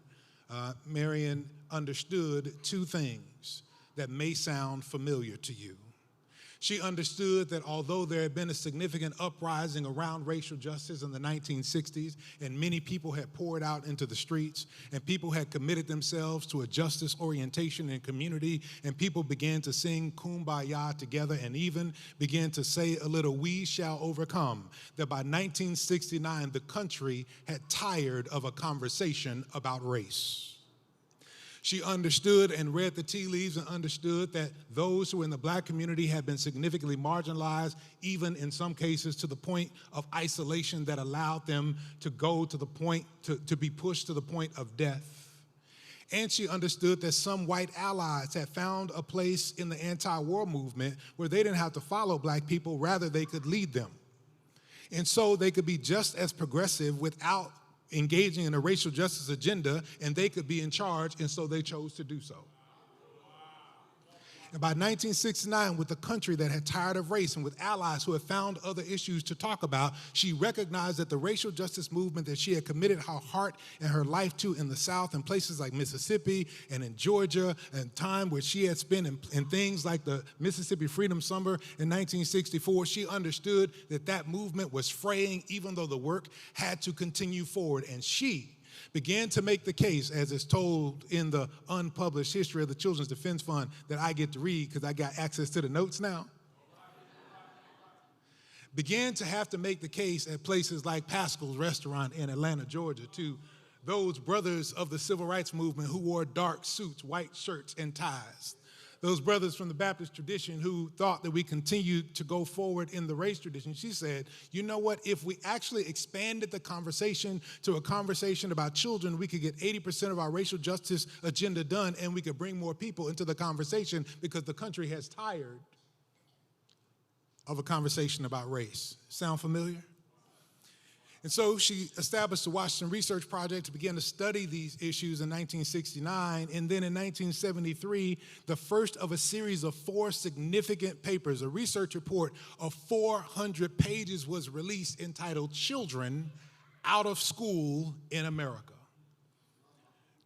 Marion understood 2 things that may sound familiar to you. She understood that although there had been a significant uprising around racial justice in the 1960s, and many people had poured out into the streets, and people had committed themselves to a justice orientation in community, and people began to sing Kumbaya together and even began to say a little, "We shall overcome," that by 1969, the country had tired of a conversation about race. She understood and read the tea leaves and understood that those who were in the black community had been significantly marginalized, even in some cases to the point of isolation that allowed them to go to the point, to be pushed to the point of death. And she understood that some white allies had found a place in the anti-war movement where they didn't have to follow black people, rather they could lead them. And so they could be just as progressive without engaging in a racial justice agenda, and they could be in charge, and so they chose to do so. And by 1969, with a country that had tired of race and with allies who had found other issues to talk about, she recognized that the racial justice movement that she had committed her heart and her life to in the South, in places like Mississippi and in Georgia, and time where she had spent in things like the Mississippi Freedom Summer in 1964, she understood that that movement was fraying, even though the work had to continue forward. And she began to make the case, as is told in the unpublished history of the Children's Defense Fund that I get to read because I got access to the notes now, began to have to make the case at places like Pascal's Restaurant in Atlanta, Georgia, to those brothers of the civil rights movement who wore dark suits, white shirts, and ties. Those brothers from the Baptist tradition who thought that we continued to go forward in the race tradition. She said, you know what, if we actually expanded the conversation to a conversation about children, we could get 80% of our racial justice agenda done, and we could bring more people into the conversation because the country has tired of a conversation about race. Sound familiar? And so she established the Washington Research Project to begin to study these issues in 1969. And then in 1973, the first of a series of 4 significant papers, a research report of 400 pages, was released entitled Children Out of School in America.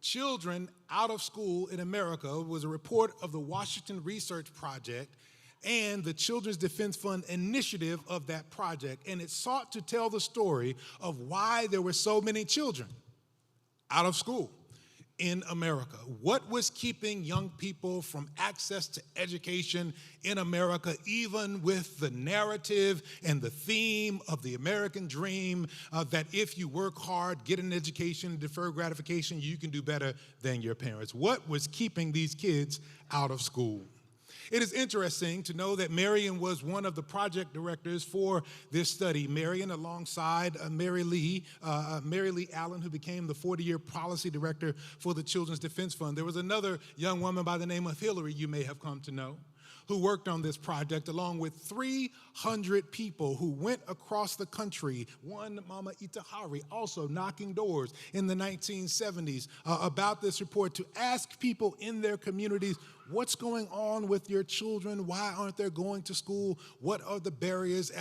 Children Out of School in America was a report of the Washington Research Project and the Children's Defense Fund initiative of that project. And it sought to tell the story of why there were so many children out of school in America. What was keeping young people from access to education in America, even with the narrative and the theme of the American dream that if you work hard, get an education, defer gratification, you can do better than your parents? What was keeping these kids out of school? It is interesting to know that Marion was one of the project directors for this study. Marion, alongside Mary Lee Allen, who became the 40-year policy director for the Children's Defense Fund. There was another young woman by the name of Hillary, you may have come to know, who worked on this project along with 300 people who went across the country, one Mama Itahari, also knocking doors in the 1970s about this report to ask people in their communities, what's going on with your children? Why aren't they going to school? What are the barriers?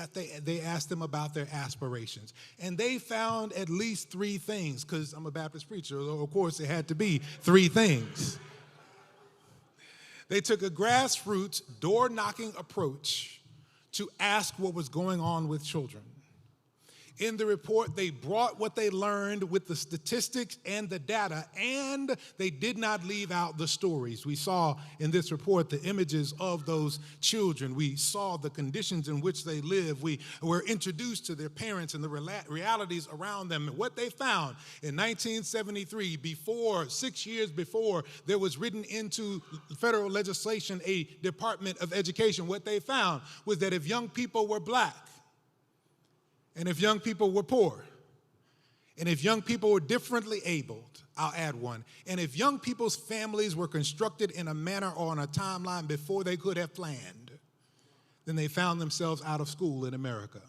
They asked them about their aspirations. And they found at least 3 things, because I'm a Baptist preacher, so of course it had to be 3 things. They took a grassroots, door-knocking approach to ask what was going on with children. In the report, they brought what they learned with the statistics and the data, and they did not leave out the stories. We saw in this report the images of those children. We saw the conditions in which they live. We were introduced to their parents and the realities around them. And what they found in 1973, 6 years before there was written into federal legislation a Department of Education, what they found was that if young people were black, and if young people were poor, and if young people were differently abled, I'll add one, and if young people's families were constructed in a manner or on a timeline before they could have planned, then they found themselves out of school in America.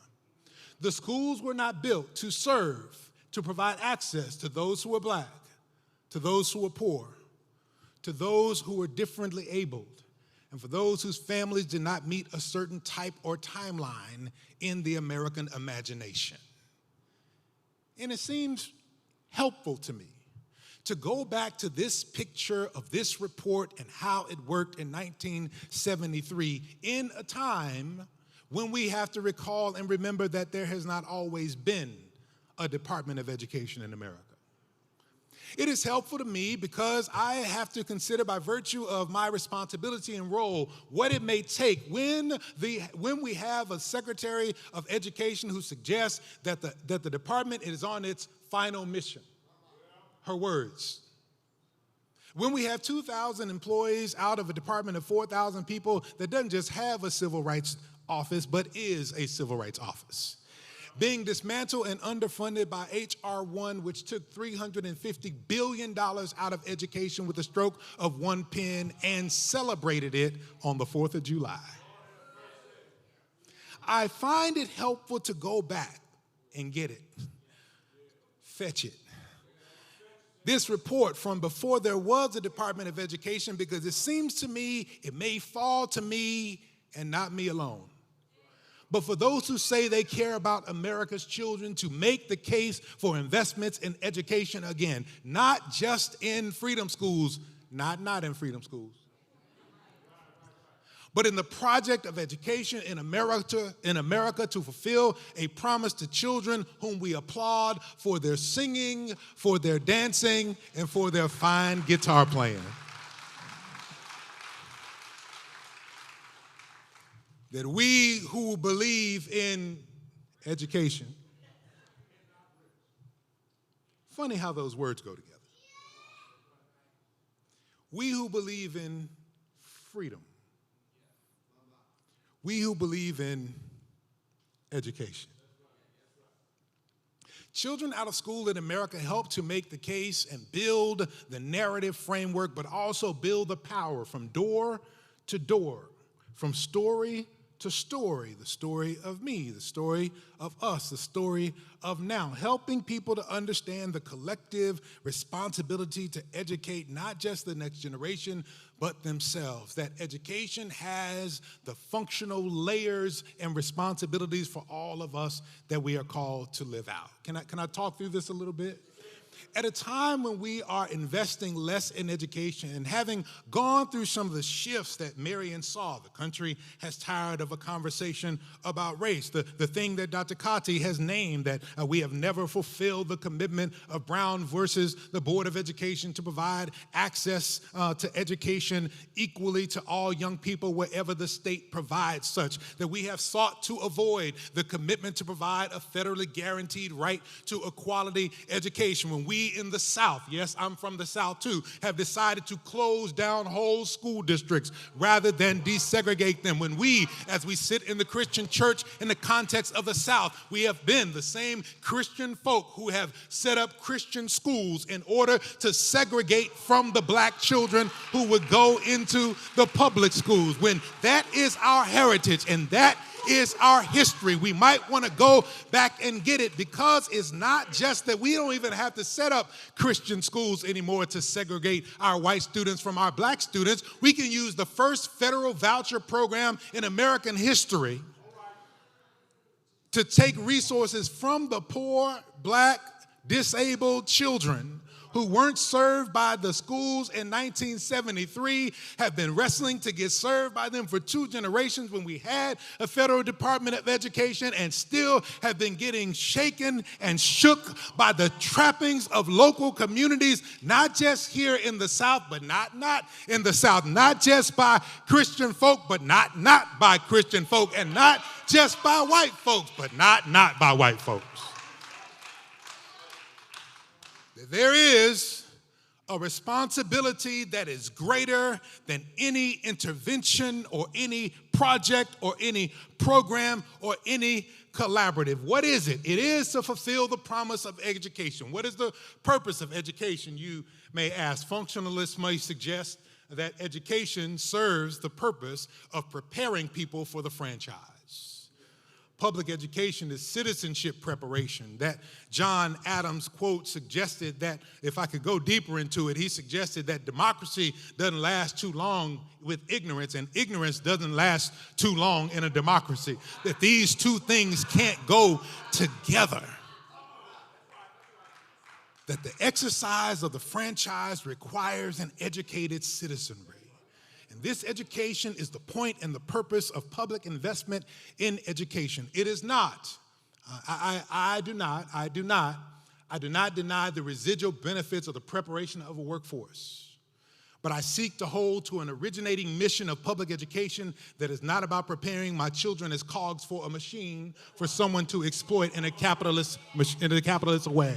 The schools were not built to serve, to provide access to those who were black, to those who were poor, to those who were differently abled, and for those whose families did not meet a certain type or timeline in the American imagination. And it seems helpful to me to go back to this picture of this report and how it worked in 1973 in a time when we have to recall and remember that there has not always been a Department of Education in America. It is helpful to me because I have to consider, by virtue of my responsibility and role, what it may take when we have a Secretary of Education who suggests that the department is on its final mission. Her words. When we have 2,000 employees out of a department of 4,000 people that doesn't just have a civil rights office, but is a civil rights office. Being dismantled and underfunded by H.R. 1, which took $350 billion out of education with a stroke of one pen and celebrated it on the 4th of July. I find it helpful to go back and get it, fetch it. This report from before there was a Department of Education, because it seems to me it may fall to me and not me alone. But for those who say they care about America's children, to make the case for investments in education again, not just in freedom schools, not in freedom schools, but in the project of education in America to fulfill a promise to children whom we applaud for their singing, for their dancing, and for their fine guitar playing. That we who believe in education, funny how those words go together. We who believe in freedom, we who believe in education. Children out of school in America help to make the case and build the narrative framework, but also build the power from door to door, from story to story, the story of me, the story of us, the story of now, helping people to understand the collective responsibility to educate not just the next generation, but themselves. That education has the functional layers and responsibilities for all of us that we are called to live out. Can I talk through this a little bit? At a time when we are investing less in education and having gone through some of the shifts that Marion saw, the country has tired of a conversation about race. The thing that Dr. Kati has named, that we have never fulfilled the commitment of Brown versus the Board of Education to provide access to education equally to all young people wherever the state provides such. That we have sought to avoid the commitment to provide a federally guaranteed right to a quality education. When when we in the South, yes, I'm from the South too, have decided to close down whole school districts rather than desegregate them. When we, as we sit in the Christian church in the context of the South, we have been the same Christian folk who have set up Christian schools in order to segregate from the black children who would go into the public schools. When that is our heritage and that is our history, we might want to go back and get it, because it's not just that we don't even have to set up Christian schools anymore to segregate our white students from our black students. We can use the first federal voucher program in American history to take resources from the poor, black, disabled children who weren't served by the schools in 1973, have been wrestling to get served by them for 2 generations when we had a federal Department of Education, and still have been getting shaken and shook by the trappings of local communities, not just here in the South, but not in the South, not just by Christian folk, but not by Christian folk, and not just by white folks, but not by white folks. There is a responsibility that is greater than any intervention or any project or any program or any collaborative. What is it? It is to fulfill the promise of education. What is the purpose of education, you may ask? Functionalists may suggest that education serves the purpose of preparing people for the franchise. Public education is citizenship preparation. That John Adams quote suggested that, if I could go deeper into it, he suggested that democracy doesn't last too long with ignorance, and ignorance doesn't last too long in a democracy. That these two things can't go together. That the exercise of the franchise requires an educated citizenry. And this education is the point and the purpose of public investment in education. It is not, I do not deny the residual benefits of the preparation of a workforce. But I seek to hold to an originating mission of public education that is not about preparing my children as cogs for a machine for someone to exploit in a capitalist way.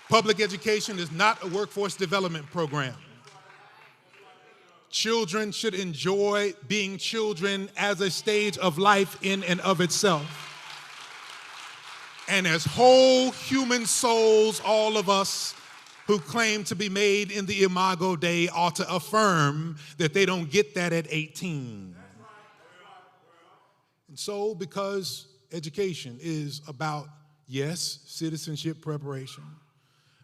Public education is not a workforce development program. Children should enjoy being children as a stage of life in and of itself. And as whole human souls, all of us who claim to be made in the Imago Dei ought to affirm that they don't get that at 18. And so, because education is about, yes, citizenship preparation,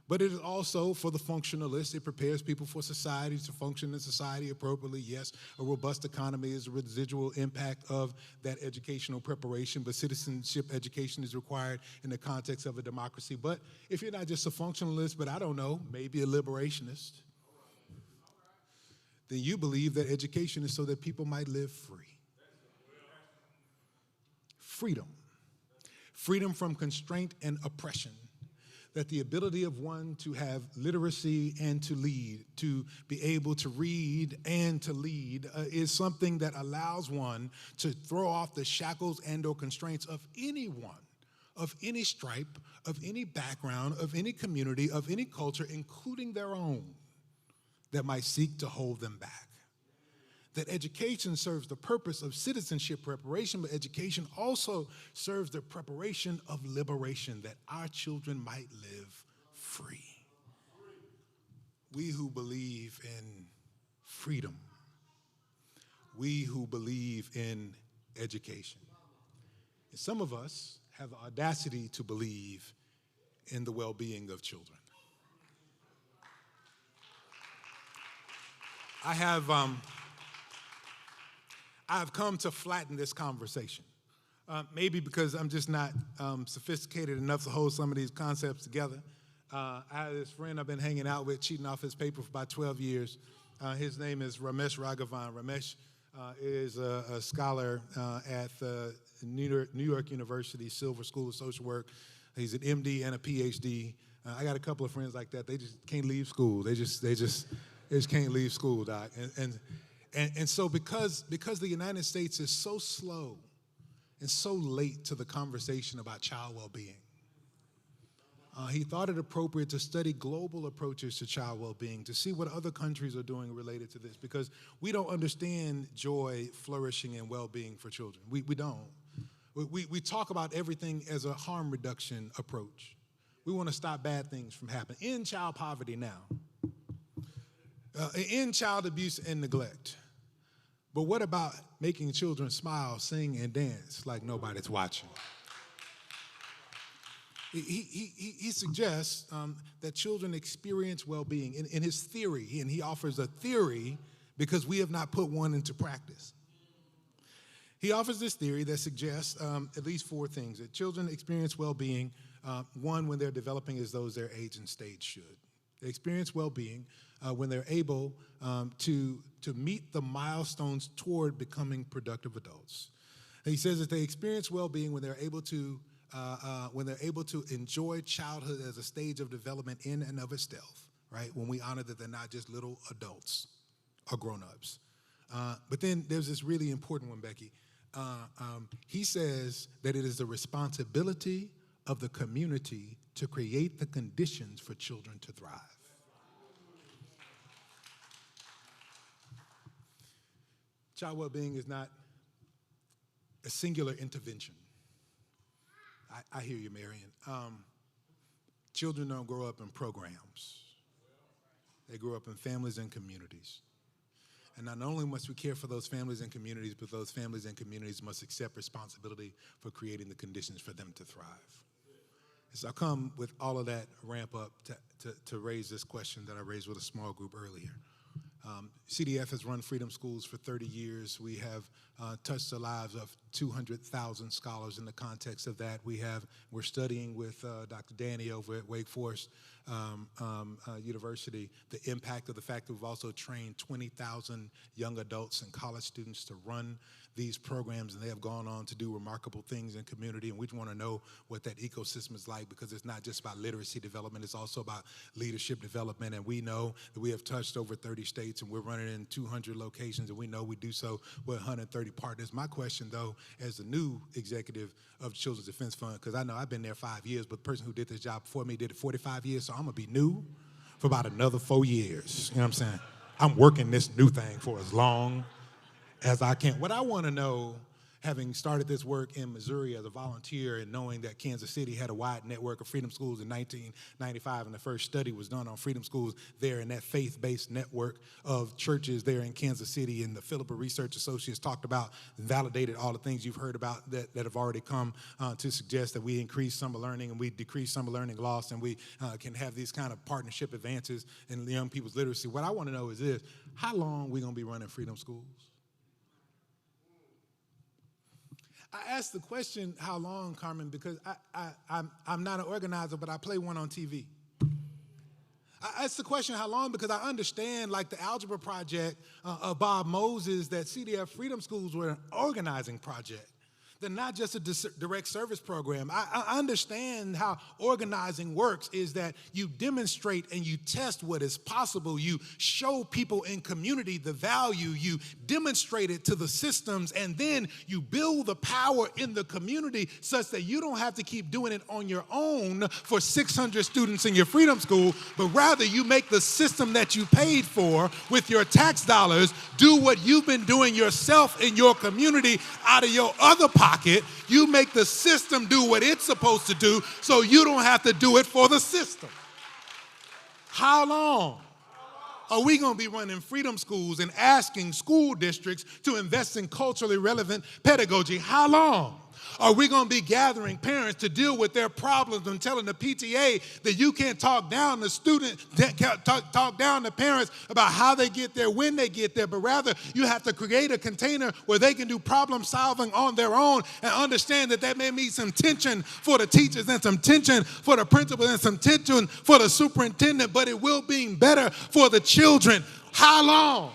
but it is also, for the functionalist, it prepares people for society to function in society appropriately. Yes, a robust economy is a residual impact of that educational preparation, but citizenship education is required in the context of a democracy. But if you're not just a functionalist, but I don't know, maybe a liberationist, then you believe that education is so that people might live free. Freedom. Freedom from constraint and oppression. That the ability of one to have literacy and to lead, to be able to read and to lead, is something that allows one to throw off the shackles and or constraints of anyone, of any stripe, of any background, of any community, of any culture, including their own, that might seek to hold them back. That education serves the purpose of citizenship preparation, but education also serves the preparation of liberation, that our children might live free. We who believe in freedom, we who believe in education, and some of us have the audacity to believe in the well-being of children. I've come to flatten this conversation, maybe because I'm just not sophisticated enough to hold some of these concepts together. I have this friend I've been hanging out with, cheating off his paper for about 12 years. His name is Ramesh Raghavan. Ramesh is a scholar at the New York University Silver School of Social Work. He's an MD and a PhD. I got a couple of friends like that. They just can't leave school. They just can't leave school, Doc. And so because the United States is so slow and so late to the conversation about child well-being, he thought it appropriate to study global approaches to child well-being, to see what other countries are doing related to this, because we don't understand joy, flourishing, and well-being for children. We don't. We talk about everything as a harm reduction approach. We want to stop bad things from happening. End child poverty now. End child abuse and neglect. But what about making children smile, sing, and dance like nobody's watching? He suggests that children experience well-being in his theory, and he offers a theory because we have not put one into practice. He offers this theory that suggests at least 4 things: that children experience well-being, one, when they're developing as those their age and stage should. They experience well-being when they're able to meet the milestones toward becoming productive adults. And he says that they experience well-being when they're able to enjoy childhood as a stage of development in and of itself, right? When we honor that they're not just little adults or grown-ups. But then there's this really important one, Becky. He says that it is the responsibility of the community to create the conditions for children to thrive. Child well-being is not a singular intervention. I hear you, Marion. Children don't grow up in programs. They grow up in families and communities. And not only must we care for those families and communities, but those families and communities must accept responsibility for creating the conditions for them to thrive. So I come with all of that ramp up to raise this question that I raised with a small group earlier. CDF has run Freedom Schools for 30 years. We have touched the lives of 200,000 scholars in the context of that. We're studying with Dr. Danny over at Wake Forest University the impact of the fact that we've also trained 20,000 young adults and college students to run these programs, and they have gone on to do remarkable things in community, and we want to know what that ecosystem is like, because it's not just about literacy development, it's also about leadership development, and we know that we have touched over 30 states, and we're running in 200 locations, and we know we do so with 130 partners. My question, though, as the new executive of Children's Defense Fund, because I know I've been there 5 years, but the person who did this job before me did it 45 years, so I'm going to be new for about another 4 years. You know what I'm saying? I'm working this new thing for as long as I can. What I want to know, having started this work in Missouri as a volunteer and knowing that Kansas City had a wide network of freedom schools in 1995, and the first study was done on freedom schools there in that faith-based network of churches there in Kansas City, and the Philippa Research Associates talked about and validated all the things you've heard about that have already come to suggest that we increase summer learning and we decrease summer learning loss, and we can have these kind of partnership advances in young people's literacy. What I want to know is this: how long are we going to be running freedom schools? I asked the question, how long, Carmen, because I'm not an organizer, but I play one on TV. I asked the question, how long, because I understand, like the Algebra Project of Bob Moses, that CDF Freedom Schools were an organizing project. They're not just a direct service program. I understand how organizing works, is that you demonstrate and you test what is possible. You show people in community the value. You demonstrate it to the systems, and then you build the power in the community such that you don't have to keep doing it on your own for 600 students in your freedom school, but rather you make the system that you paid for with your tax dollars do what you've been doing yourself in your community out of your other pocket. You make the system do what it's supposed to do, so you don't have to do it for the system. How long are we going to be running freedom schools and asking school districts to invest in culturally relevant pedagogy? How long are we going to be gathering parents to deal with their problems and telling the PTA that you can't talk down the student, talk down the parents about how they get there, when they get there, but rather you have to create a container where they can do problem solving on their own, and understand that may mean some tension for the teachers and some tension for the principal and some tension for the superintendent, but it will be better for the children. How long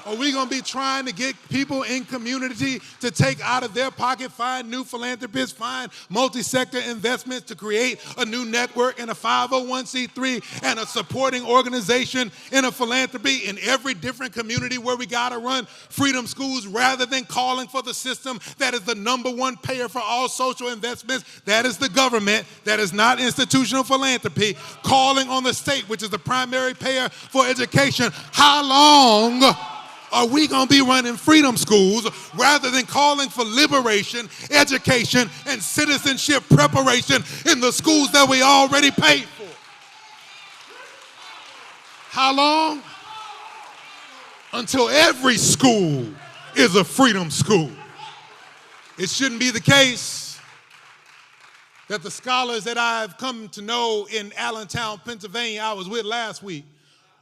Are we going to be trying to get people in community to take out of their pocket, find new philanthropists, find multi-sector investments to create a new network and a 501c3 and a supporting organization in a philanthropy in every different community where we got to run freedom schools rather than calling for the system that is the number one payer for all social investments? That is the government. That is not institutional philanthropy. Calling on the state, which is the primary payer for education. How long are we going to be running freedom schools rather than calling for liberation, education, and citizenship preparation in the schools that we already paid for? How long? Until every school is a freedom school. It shouldn't be the case that the scholars that I've come to know in Allentown, Pennsylvania, I was with last week,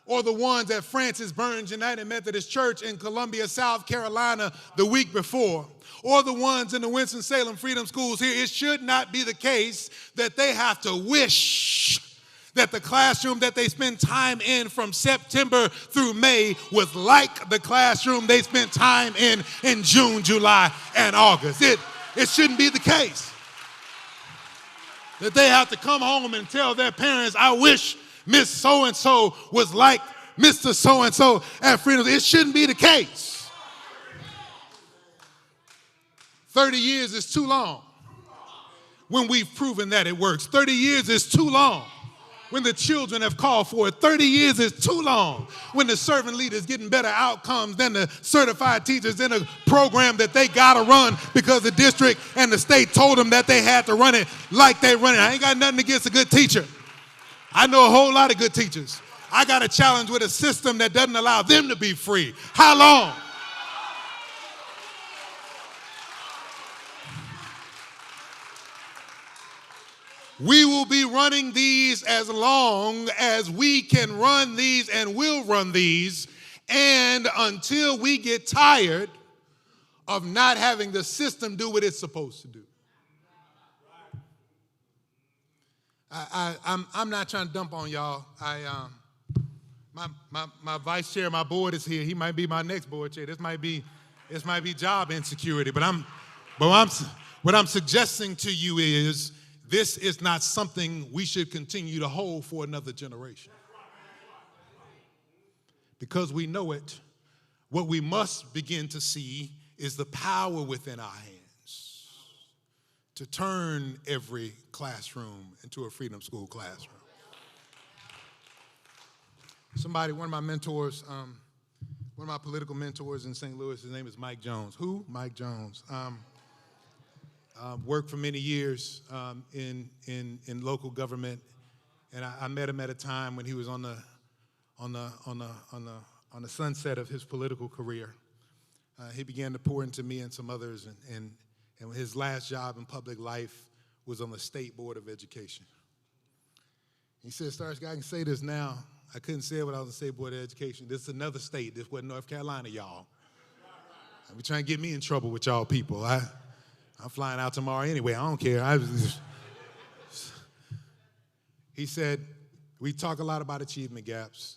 or the ones at Francis Burns United Methodist Church in Columbia, South Carolina the week before, or the ones in the Winston-Salem Freedom Schools here, it should not be the case that they have to wish that the classroom that they spend time in from September through May was like the classroom they spent time in June, July, and August. It shouldn't be the case that they have to come home and tell their parents, I wish Miss So-and-so was like Mr. So-and-so at Freedom. It shouldn't be the case. 30 years is too long when we've proven that it works. 30 years is too long when the children have called for it. 30 years is too long when the servant leader is getting better outcomes than the certified teachers in a program that they got to run because the district and the state told them that they had to run it like they run it. I ain't got nothing against a good teacher. I know a whole lot of good teachers. I got a challenge with a system that doesn't allow them to be free. How long? We will be running these as long as we can run these and will run these, and until we get tired of not having the system do what it's supposed to do. I'm not trying to dump on y'all. My vice chair, my board is here. He might be my next board chair. This might be job insecurity. But what I'm suggesting to you is this is not something we should continue to hold for another generation. Because we know it, what we must begin to see is the power within our hands to turn every classroom into a freedom school classroom. One of my mentors, one of my political mentors in St. Louis, his name is Mike Jones. Who? Mike Jones. Worked for many years in local government, and I met him at a time when he was on the sunset of his political career. He began to pour into me and some others, and his last job in public life was on the State Board of Education. He said, Starsky, I can say this now. I couldn't say it when I was on the State Board of Education. This is another state. This wasn't North Carolina, y'all. You're trying to get me in trouble with y'all people. I'm flying out tomorrow anyway. I don't care. He said, we talk a lot about achievement gaps.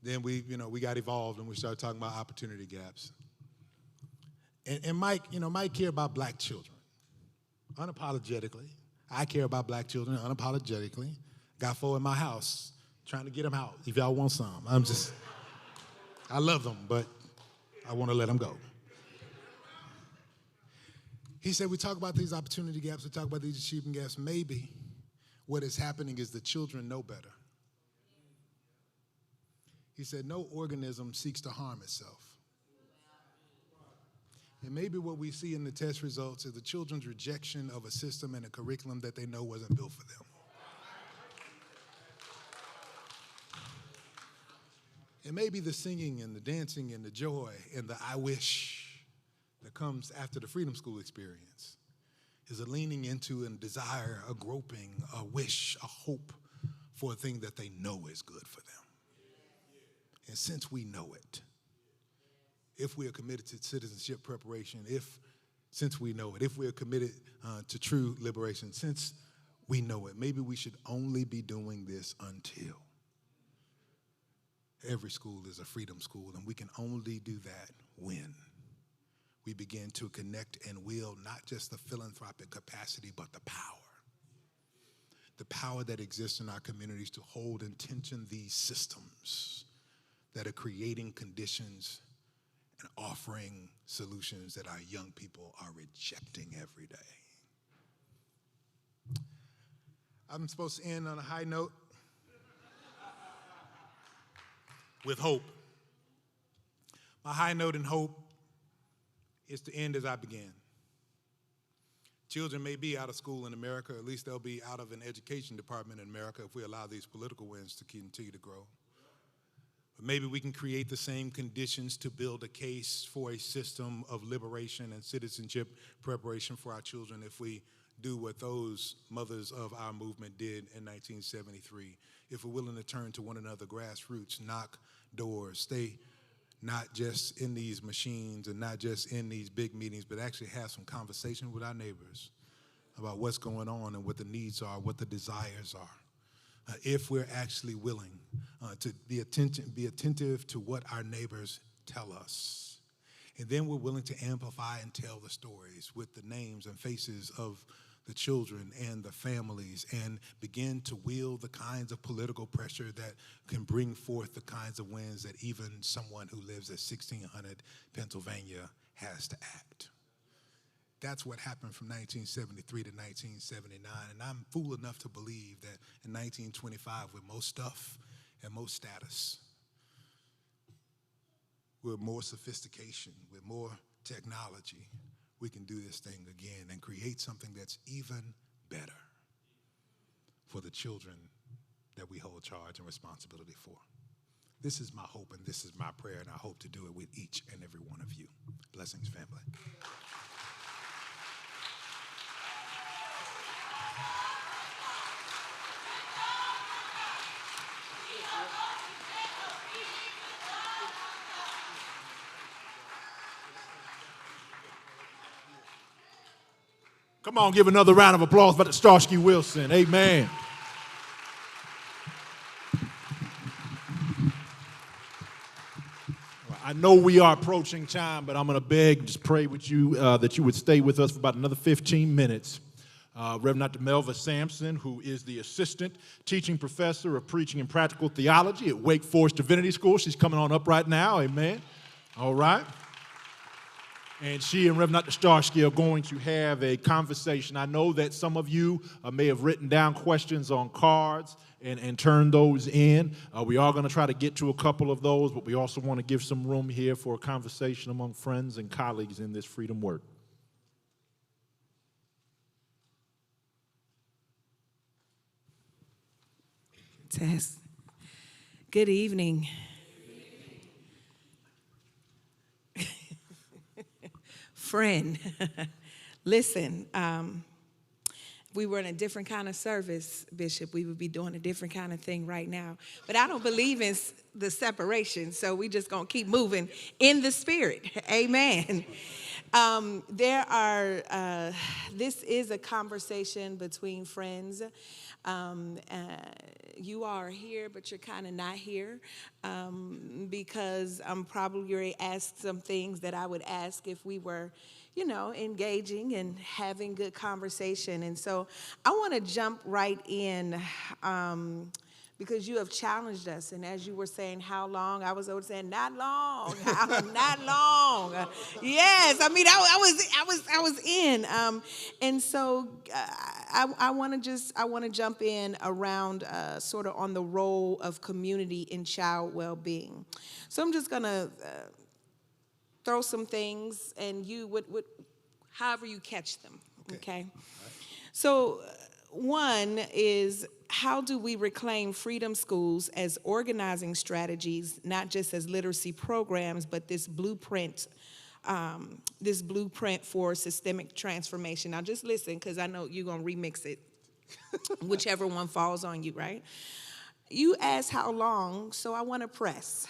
Then we got evolved and we started talking about opportunity gaps. And Mike cared about black children, unapologetically. I care about black children unapologetically. Got 4 in my house, trying to get them out. If y'all want some, I love them, but I want to let them go. He said, we talk about these opportunity gaps, we talk about these achievement gaps. Maybe what is happening is the children know better. He said, no organism seeks to harm itself. And maybe what we see in the test results is the children's rejection of a system and a curriculum that they know wasn't built for them. It may be the singing and the dancing and the joy and the I wish that comes after the Freedom School experience is a leaning into and desire, a groping, a wish, a hope for a thing that they know is good for them. And since we know it, if we are committed to citizenship preparation, since we know it, if we are committed to true liberation, since we know it, maybe we should only be doing this until every school is a freedom school, and we can only do that when we begin to connect and wield not just the philanthropic capacity, but the power that exists in our communities to hold in tension these systems that are creating conditions and offering solutions that our young people are rejecting every day. I'm supposed to end on a high note with hope. My high note in hope is to end as I began. Children may be out of school in America, at least they'll be out of an education department in America if we allow these political winds to continue to grow. But maybe we can create the same conditions to build a case for a system of liberation and citizenship preparation for our children if we do what those mothers of our movement did in 1973. If we're willing to turn to one another, grassroots, knock doors, stay not just in these machines and not just in these big meetings, but actually have some conversation with our neighbors about what's going on and what the needs are, what the desires are. If we're actually willing to be attentive to what our neighbors tell us. And then we're willing to amplify and tell the stories with the names and faces of the children and the families and begin to wield the kinds of political pressure that can bring forth the kinds of wins that even someone who lives at 1600 Pennsylvania has to act. That's what happened from 1973 to 1979, and I'm fool enough to believe that in 1925, with most stuff and most status, with more sophistication, with more technology, we can do this thing again and create something that's even better for the children that we hold charge and responsibility for. This is my hope and this is my prayer, and I hope to do it with each and every one of you. Blessings, family. Come on, give another round of applause for the Starsky Wilson. Amen. I know we are approaching time, but I'm going to beg, just pray with you that you would stay with us for about another 15 minutes. Reverend Dr. Melva Sampson, who is the assistant teaching professor of preaching and practical theology at Wake Forest Divinity School. She's coming on up right now. Amen. All right. And she and Reverend Dr. Starsky are going to have a conversation. I know that some of you may have written down questions on cards and turned those in. We are going to try to get to a couple of those, but we also want to give some room here for a conversation among friends and colleagues in this freedom work. Tess. Good evening. Friend, listen, if we were in a different kind of service, Bishop, we would be doing a different kind of thing right now. But I don't believe in the separation, so we just going to keep moving in the spirit. Amen. This is a conversation between friends. You are here, but you're kind of not here because I'm probably going to ask some things that I would ask if we were, engaging and having good conversation. And so I want to jump right in because you have challenged us. And as you were saying, how long? I was always saying, not long, not long. Yes, I mean, I was in. And so I want to jump in around sort of on the role of community in child well-being. So I'm just gonna throw some things, and you would however you catch them. Okay. Right. So one is, how do we reclaim freedom schools as organizing strategies, not just as literacy programs, but this blueprint for systemic transformation? Now just listen, because I know you're going to remix it, whichever one falls on you, right? You asked how long, so I want to press.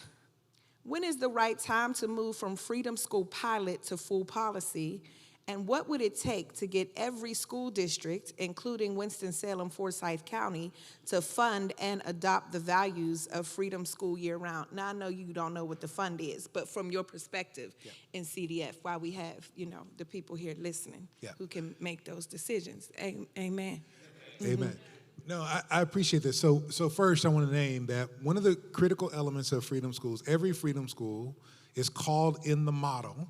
When is the right time to move from freedom school pilot to full policy? And what would it take to get every school district, including Winston-Salem, Forsyth County, to fund and adopt the values of Freedom School year-round? Now, I know you don't know what the fund is, but from your perspective in CDF, why we have, the people here listening who can make those decisions. Amen. Amen. No, I appreciate this. So first, I want to name that one of the critical elements of Freedom Schools, every Freedom School is called in the model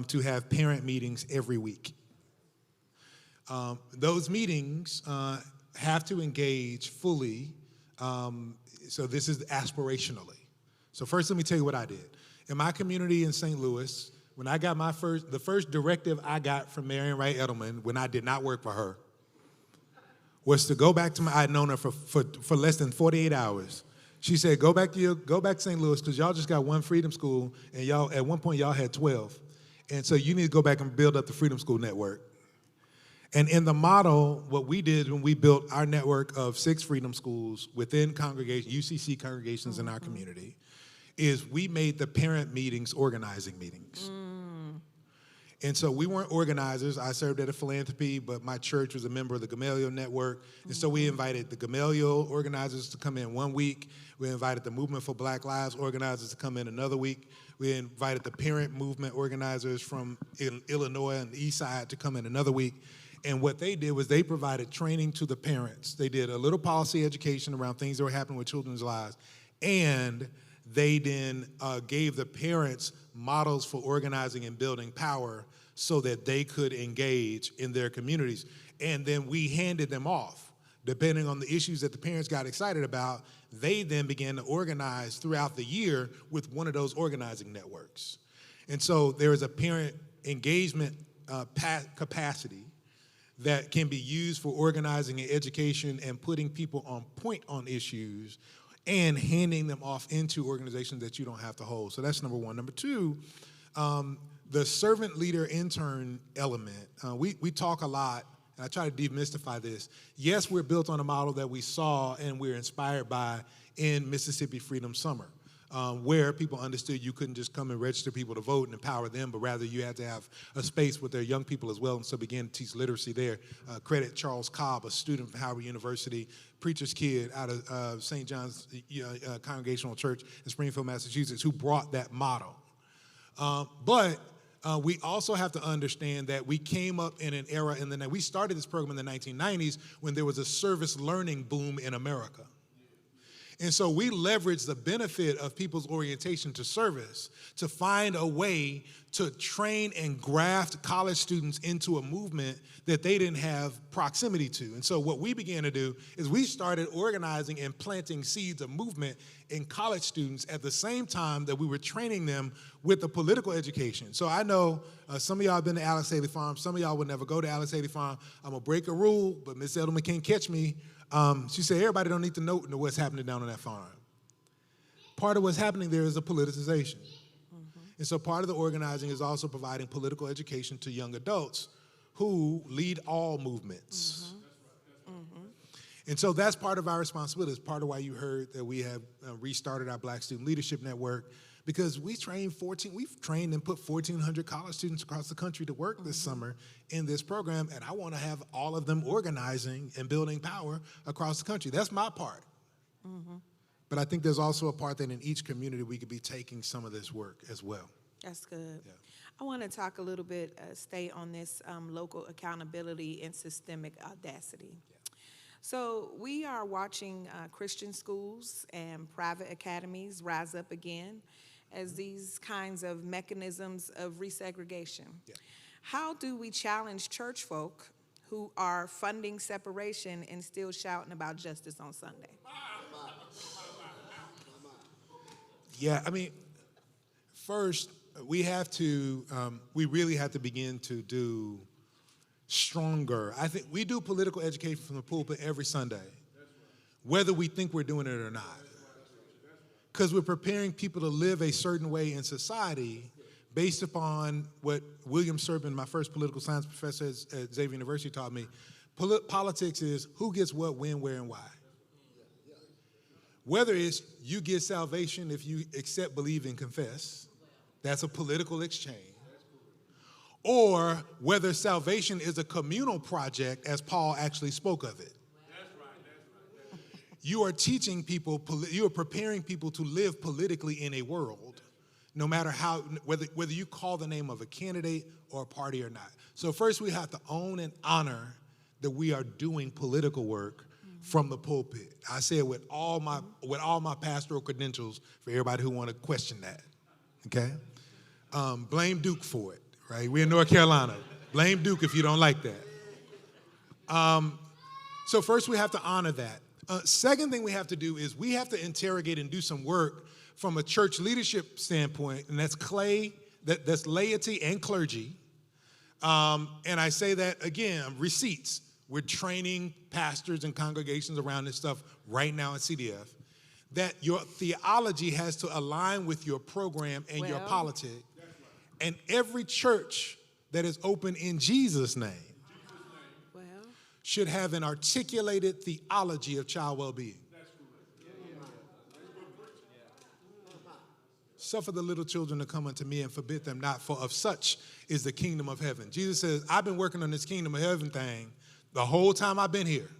to have parent meetings every week. Those meetings have to engage fully, so this is aspirationally. So first, let me tell you what I did. In my community in St. Louis, when I got the first directive I got from Marion Wright Edelman when I did not work for her was to go back to I had known her for less than 48 hours. She said, go back to St. Louis because y'all just got one Freedom School and y'all, at one point y'all had 12. And so you need to go back and build up the Freedom School network. And in the model, what we did when we built our network of 6 Freedom Schools within UCC congregations in our community, is we made the parent meetings organizing meetings. And so we weren't organizers. I served at a philanthropy, but my church was a member of the Gamaliel Network. And so we invited the Gamaliel organizers to come in one week. We invited the Movement for Black Lives organizers to come in another week. We invited the parent movement organizers from Illinois and the East Side to come in another week. And what they did was they provided training to the parents. They did a little policy education around things that were happening with children's lives. And they then gave the parents models for organizing and building power so that they could engage in their communities. And then we handed them off. Depending on the issues that the parents got excited about, they then began to organize throughout the year with one of those organizing networks. And so there is a parent engagement capacity that can be used for organizing and education and putting people on point on issues and handing them off into organizations that you don't have to hold. So that's number one. Number two, the servant leader intern element. We talk a lot, and I try to demystify this. Yes, we're built on a model that we saw and we're inspired by in Mississippi Freedom Summer, where people understood you couldn't just come and register people to vote and empower them, but rather you had to have a space with their young people as well, and so began to teach literacy there. Credit Charles Cobb, a student from Howard University, preacher's kid out of St. John's Congregational Church in Springfield, Massachusetts, who brought that model. But we also have to understand that we came up in an era we started this program in the 1990s when there was a service learning boom in America. And so we leveraged the benefit of people's orientation to service to find a way to train and graft college students into a movement that they didn't have proximity to. And so what we began to do is we started organizing and planting seeds of movement in college students at the same time that we were training them with the political education. So I know some of y'all have been to Alex Haley Farm. Some of y'all would never go to Alex Haley Farm. I'm going to break a rule, but Ms. Edelman can't catch me. She said, everybody don't need to know what's happening down on that farm. Part of what's happening there is a politicization. And so part of the organizing is also providing political education to young adults who lead all movements. And so that's part of our responsibility. It's part of why you heard that we have restarted our Black Student Leadership Network, because we've trained and put 1,400 college students across the country to work this summer in this program, and I want to have all of them organizing and building power across the country. That's my part. But I think there's also a part that in each community we could be taking some of this work as well. That's good. Yeah. I want to talk a little bit, stay on this local accountability and systemic audacity. So we are watching Christian schools and private academies rise up again as these kinds of mechanisms of resegregation. How do we challenge church folk who are funding separation and still shouting about justice on Sunday? Yeah, I mean, first, we really have to begin to do stronger. I think we do political education from the pulpit every Sunday, whether we think we're doing it or not. Because we're preparing people to live a certain way in society based upon what William Serban, my first political science professor at Xavier University, taught me. Politics is who gets what, when, where, and why. Whether it's you get salvation if you accept, believe, and confess, that's a political exchange. or whether salvation is a communal project as Paul actually spoke of it. You are teaching people, you are preparing people to live politically in a world, no matter how, whether you call the name of a candidate or a party or not. So first we have to own and honor that we are doing political work from the pulpit. I say it with all my pastoral credentials for everybody who want to question that, okay? Blame Duke for it, right? We're in North Carolina. Blame Duke if you don't like that. So first we have to honor that. Second thing we have to do is we have to interrogate and do some work from a church leadership standpoint, and that's laity and clergy. And I say that again, receipts. We're training pastors and congregations around this stuff right now at CDF, that your theology has to align with your program and your politics. And every church that is open in Jesus' name should have an articulated theology of child well-being. Suffer the little children to come unto me and forbid them not, for of such is the kingdom of heaven. Jesus says, I've been working on this kingdom of heaven thing the whole time I've been here.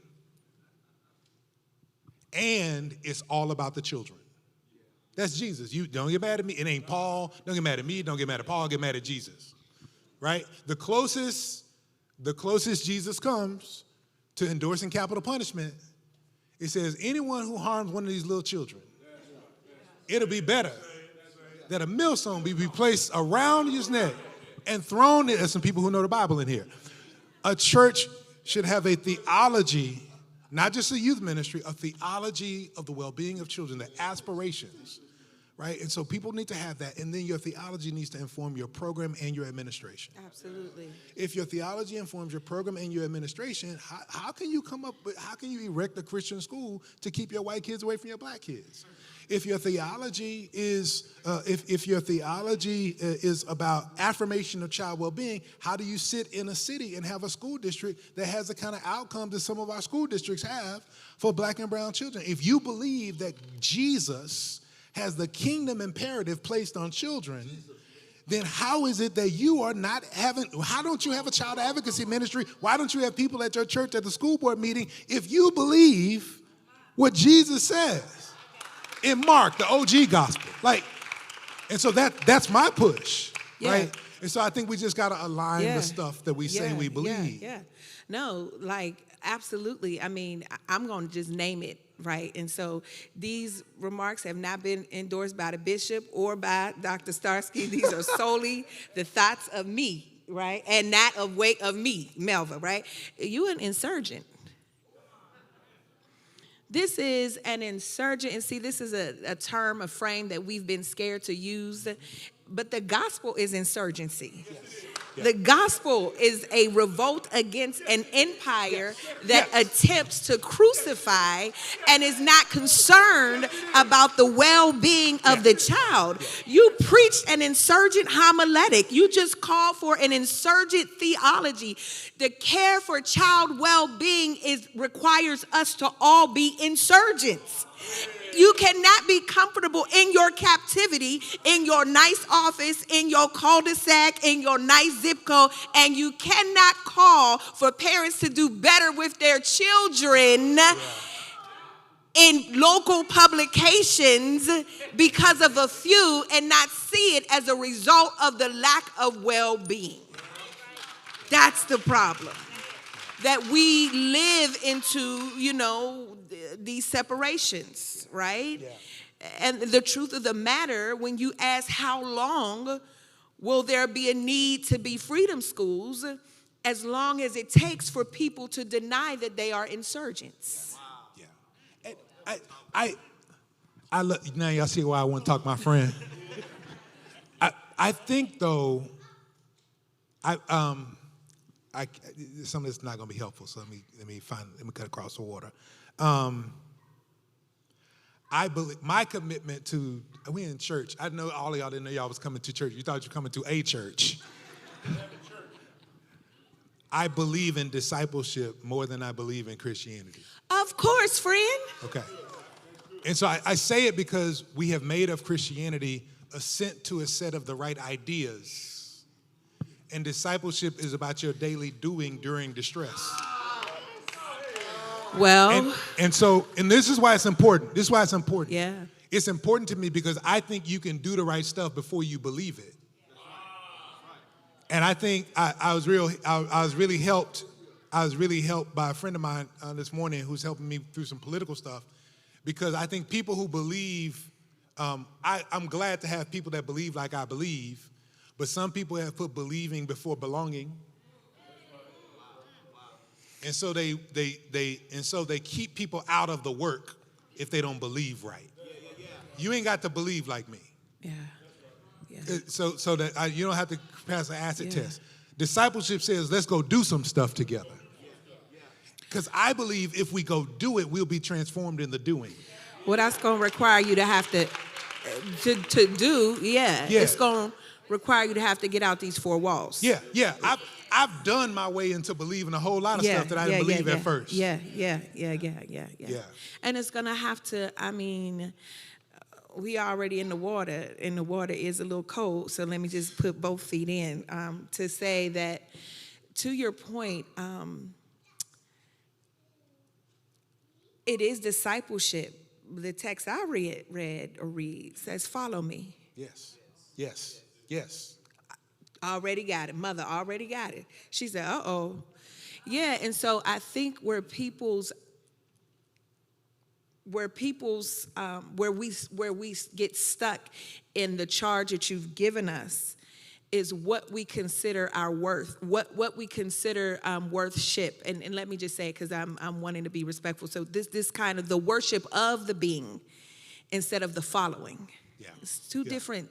And it's all about the children. That's Jesus. You don't get mad at me. It ain't Paul. Don't get mad at me. Don't get mad at Paul. Get mad at Jesus. Right? The closest Jesus comes to endorsing capital punishment, it says, anyone who harms one of these little children, it'll be better that a millstone be placed around his neck and thrown at some people who know the Bible in here. A church should have a theology, not just a youth ministry, a theology of the well-being of children, the aspirations, right? And so people need to have that, and then your theology needs to inform your program and your administration. Absolutely. If your theology informs your program and your administration, how can you erect a Christian school to keep your white kids away from your black kids? If your theology is about affirmation of child well-being, how do you sit in a city and have a school district that has the kind of outcomes that some of our school districts have for black and brown children? If you believe that Jesus has the kingdom imperative placed on children, then how is it that you are not how don't you have a child advocacy ministry? Why don't you have people at your church at the school board meeting if you believe what Jesus says in Mark, the OG gospel? And so that's my push, right? And so I think we just got to align the stuff that we say we believe. No, absolutely. I mean, I'm going to just name it, right? And so these remarks have not been endorsed by the bishop or by Dr. Starsky. These are solely the thoughts of me, right? And not of me, Melva, right? You an insurgent. This is an insurgent, and see, this is a term, a frame that we've been scared to use, but the gospel is insurgency. Yes. The gospel is a revolt against an empire that attempts to crucify and is not concerned about the well-being of the child. You preached an insurgent homiletic. You just called for an insurgent theology. The care for child well-being requires us to all be insurgents. You cannot be comfortable in your captivity, in your nice office, in your cul-de-sac, in your nice zip code, and you cannot call for parents to do better with their children in local publications because of a few and not see it as a result of the lack of well-being. That's the problem. That we live into, these separations, right? Yeah. And the truth of the matter, when you ask how long will there be a need to be freedom schools, as long as it takes for people to deny that they are insurgents. Yeah. And I look, now y'all see why I want to talk to my friend. I think though, some of this is not going to be helpful, so let me cut across the water. I believe my commitment to, we in church. I know all of y'all didn't know y'all was coming to church. You thought you were coming to a church. I believe in discipleship more than I believe in Christianity. Of course, friend. Okay. And so I say it because we have made of Christianity assent to a set of the right ideas. And discipleship is about your daily doing during distress. Well, And this is why it's important. This is why it's important. yeah. It's important to me because I think you can do the right stuff before you believe it. And I think I was really helped by a friend of mine this morning who's helping me through some political stuff, because I think people who believe, I'm glad to have people that believe like I believe, but some people have put believing before belonging. And so they keep people out of the work if they don't believe right. You ain't got to believe like me. Yeah. Yeah. So that you don't have to pass an acid Yeah. test. Discipleship says, let's go do some stuff together. Because I believe if we go do it, we'll be transformed in the doing. Well, that's going to require you to have to do, yeah. It's going to require you to have to get out these four walls. Yeah. I've done my way into believing a whole lot of stuff that I didn't believe at first. Yeah. Yeah. And it's going to have to, we already in the water, and the water is a little cold, so let me just put both feet in to say that, to your point, it is discipleship. The text I read says, follow me. Yes. Already got it. Mother already got it. She said, uh-oh. Yeah, and so I think where we get stuck in the charge that you've given us is what we consider our worth, what we consider worthship. And let me just say, because I'm wanting to be respectful. So this kind of the worship of the being instead of the following. Yeah. It's two different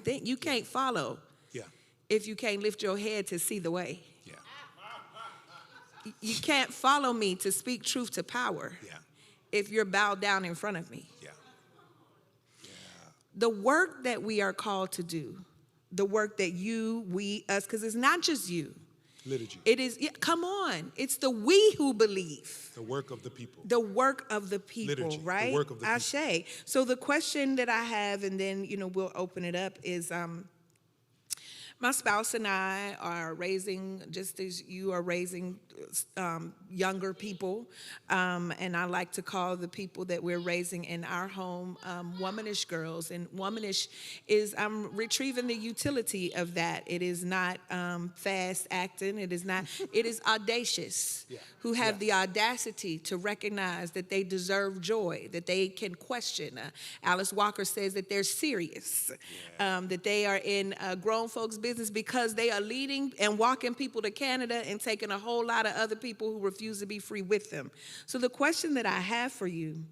things. You can't follow if you can't lift your head to see the way. Yeah. You can't follow me to speak truth to power if you're bowed down in front of me. Yeah. The work that we are called to do, the work that us, because it's not just you. Liturgy. It is, come on. It's the we who believe. The work of the people. The work of the people, Liturgy, right? the work of the people. Ashe. So the question that I have, and then, we'll open it up, is my spouse and I are raising, just as you are raising younger people, and I like to call the people that we're raising in our home womanish girls. And womanish is, I'm retrieving the utility of that. It is not fast acting. It is audacious, who have the audacity to recognize that they deserve joy, that they can question. Alice Walker says that they're serious, that they are in grown folks' business because they are leading and walking people to Canada and taking a whole lot of other people who refuse to be free with them. So the question that I have for you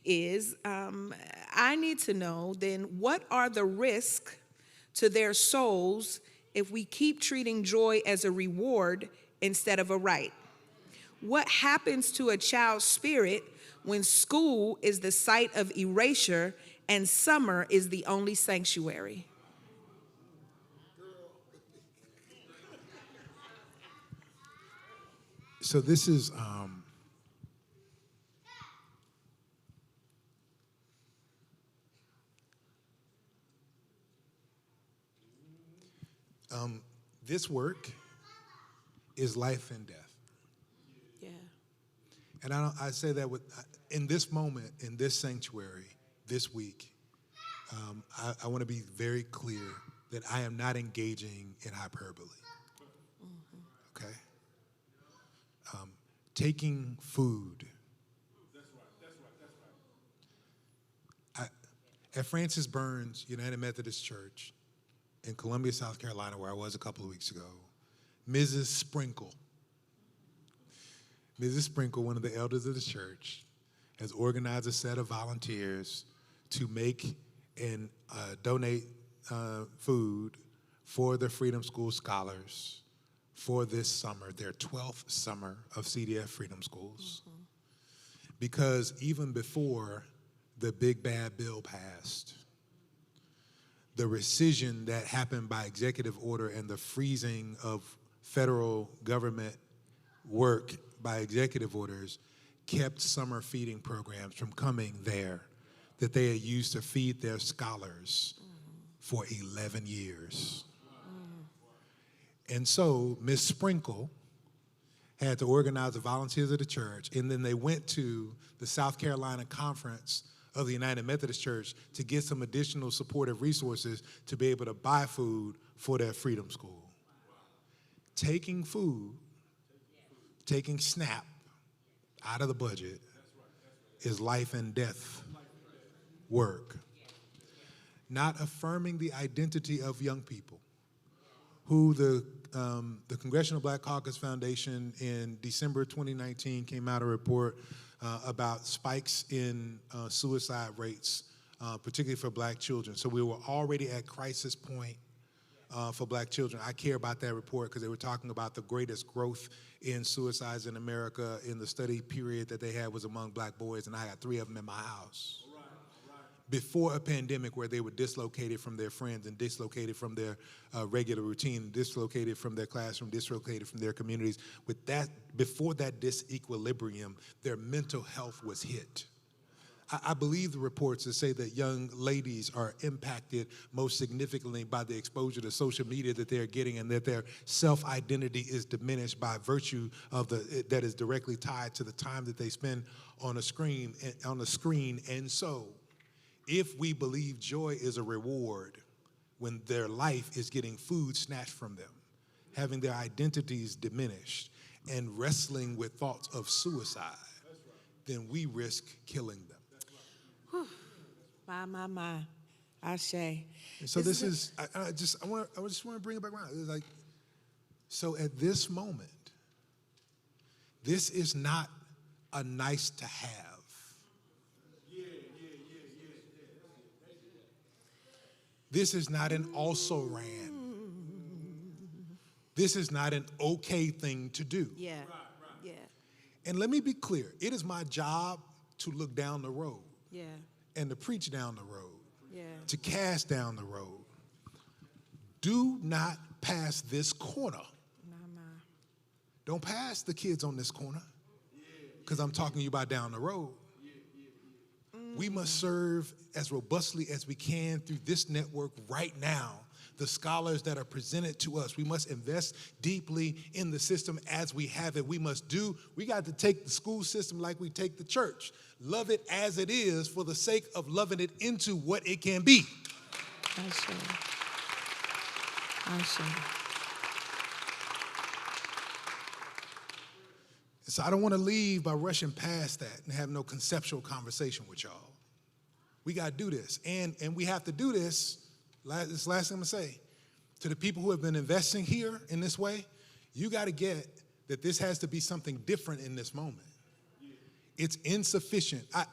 is, I need to know then, what are the risks to their souls if we keep treating joy as a reward instead of a right? What happens to a child's spirit when school is the site of erasure and summer is the only sanctuary? So this is this work is life and death. Yeah. And I say that in this moment, in this sanctuary, this week, I want to be very clear that I am not engaging in hyperbole. Okay? Taking food. At Francis Burns United Methodist Church in Columbia, South Carolina, where I was a couple of weeks ago, Mrs. Sprinkle, one of the elders of the church, has organized a set of volunteers to make and donate food for the Freedom School scholars for this summer, their 12th summer of CDF Freedom Schools. Mm-hmm. Because even before the big bad bill passed, the rescission that happened by executive order and the freezing of federal government work by executive orders kept summer feeding programs from coming there that they had used to feed their scholars for 11 years. And so Miss Sprinkle had to organize the volunteers of the church, and then they went to the South Carolina Conference of the United Methodist Church to get some additional supportive resources to be able to buy food for their Freedom School. Taking food, taking SNAP out of the budget is life and death work. Not affirming the identity of young people, who the Congressional Black Caucus Foundation in December 2019 came out a report about spikes in suicide rates, particularly for black children. So we were already at crisis point for black children. I care about that report because they were talking about the greatest growth in suicides in America in the study period that they had was among black boys, and I got 3 of them in my house. Before a pandemic where they were dislocated from their friends and dislocated from their regular routine, dislocated from their classroom, dislocated from their communities. With that, before that disequilibrium, their mental health was hit. I believe the reports that say that young ladies are impacted most significantly by the exposure to social media that they're getting, and that their self-identity is diminished by virtue of that is directly tied to the time that they spend on a screen. And so, if we believe joy is a reward when their life is getting food snatched from them, having their identities diminished, and wrestling with thoughts of suicide, then we risk killing them. Whew. My. Ashe. And so I just want to bring it back around. It's like, so at this moment, this is not a nice to have. This is not an also ran. This is not an okay thing to do. Yeah. Yeah. And let me be clear. It is my job to look down the road. Yeah. And to preach down the road. Yeah. To cast down the road. Do not pass this corner. Don't pass the kids on this corner. Because I'm talking to you about down the road. We must serve as robustly as we can through this network right now, the scholars that are presented to us. We must invest deeply in the system as we have it. We got to take the school system like we take the church. Love it as it is for the sake of loving it into what it can be. So I don't want to leave by rushing past that and have no conceptual conversation with y'all. We got to do this. And we have to do this, this is the last thing I'm going to say, to the people who have been investing here in this way, you got to get that this has to be something different in this moment. It's insufficient. I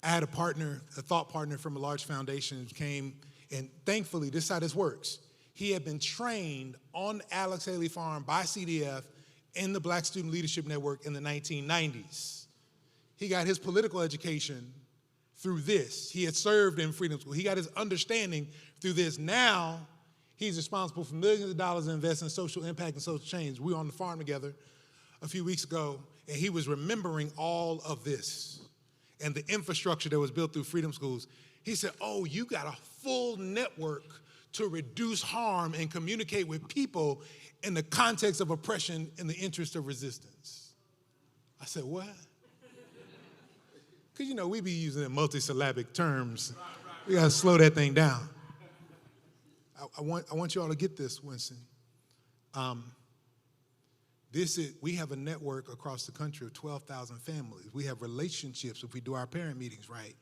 had a thought partner from a large foundation who came, and thankfully, this is how this works. He had been trained on Alex Haley Farm by CDF in the Black Student Leadership Network in the 1990s. He got his political education through this. He had served in Freedom School. He got his understanding through this. Now, he's responsible for millions of dollars invested in social impact and social change. We were on the farm together a few weeks ago, and he was remembering all of this and the infrastructure that was built through Freedom Schools. He said, oh, you got a full network to reduce harm and communicate with people in the context of oppression in the interest of resistance. I said, what? Because, we be using multisyllabic terms. We got to slow that thing down. I want you all to get this, Winston. We have a network across the country of 12,000 families. We have relationships if we do our parent meetings right.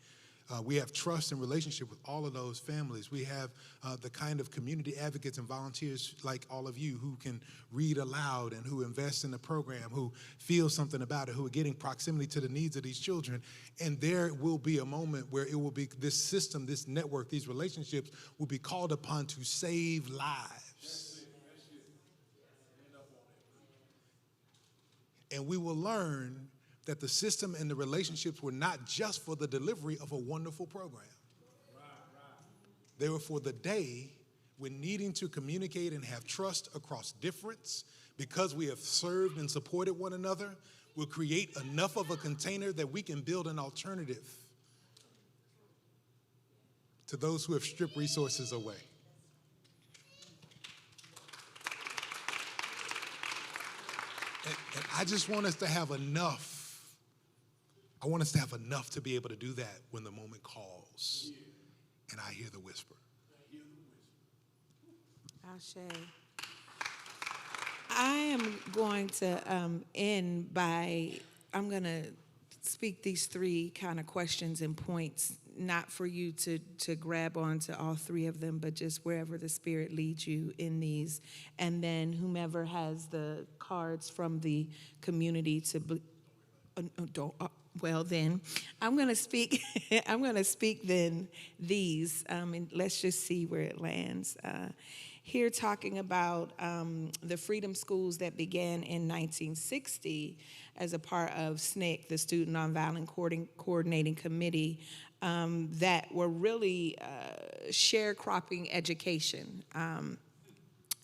We have trust and relationship with all of those families. We have the kind of community advocates and volunteers like all of you who can read aloud and who invest in the program, who feel something about it, who are getting proximity to the needs of these children. And there will be a moment where it will be this system, this network, these relationships will be called upon to save lives. And we will learn that the system and the relationships were not just for the delivery of a wonderful program. They were for the day when needing to communicate and have trust across difference, because we have served and supported one another, will create enough of a container that we can build an alternative to those who have stripped resources away. And I just want us to have enough. I want us to have enough to be able to do that when the moment calls and I hear the whisper. Ashe. I am going to end by, I'm going to speak these three kind of questions and points, not for you to grab onto all three of them, but just wherever the Spirit leads you in these. And then whomever has the cards from the community to, well then, I'm going to speak, I'm going to speak then these, and let's just see where it lands. Here talking about the freedom schools that began in 1960 as a part of SNCC, the Student Nonviolent Coordinating Committee, that were really sharecropping education.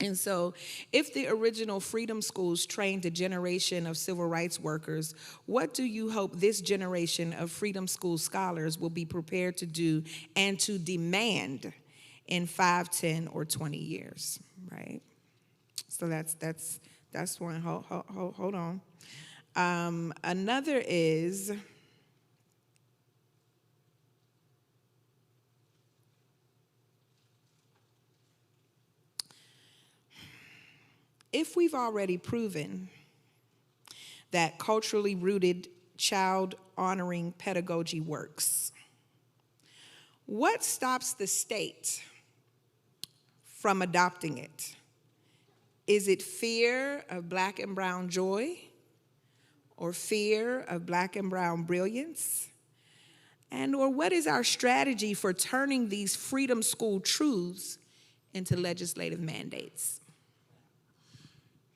And so if the original freedom schools trained a generation of civil rights workers, what do you hope this generation of freedom school scholars will be prepared to do and to demand in 5, 10, or 20 years, right? So that's one. Hold on. Another is, if we've already proven that culturally rooted child-honoring pedagogy works, what stops the state from adopting it? Is it fear of black and brown joy, or fear of black and brown brilliance? Or what is our strategy for turning these freedom school truths into legislative mandates?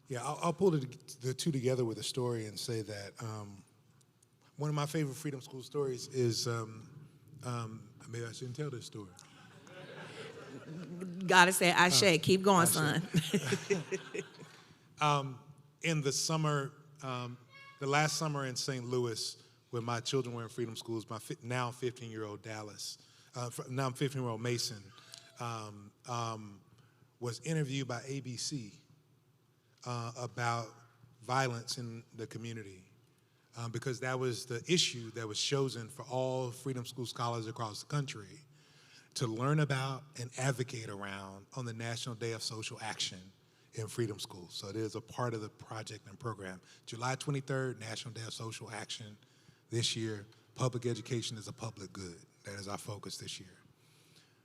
Yeah, I'll pull the two together with a story and say that one of my favorite freedom school stories is, maybe I shouldn't tell this story. Gotta say, Ashe, keep going, son. In the summer, the last summer in St. Louis, when my children were in freedom schools, my now 15-year-old Dallas, now 15-year-old Mason, was interviewed by ABC about violence in the community, because that was the issue that was chosen for all freedom school scholars across the country to learn about and advocate around on the National Day of Social Action in freedom schools. So it is a part of the project and program. July 23rd, National Day of Social Action this year. Public education is a public good. That is our focus this year.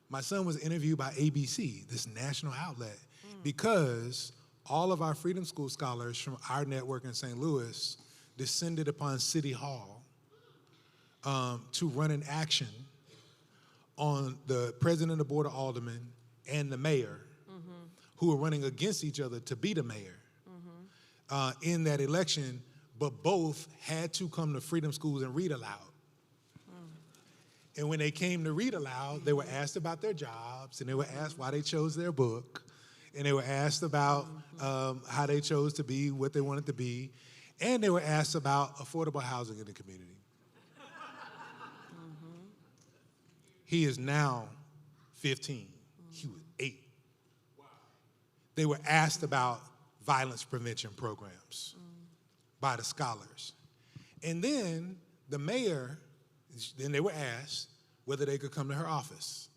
My son was interviewed by ABC, this national outlet, because all of our freedom school scholars from our network in St. Louis descended upon City Hall to run an action on the president of the Board of Aldermen and the mayor, who were running against each other to be the mayor in that election, but both had to come to freedom schools and read aloud. And when they came to read aloud, they were asked about their jobs, and they were asked why they chose their book, and they were asked about how they chose to be what they wanted to be, and they were asked about affordable housing in the community. He is now 15. He was 8. They were asked about violence prevention programs by the scholars. And then the mayor, then they were asked whether they could come to her office.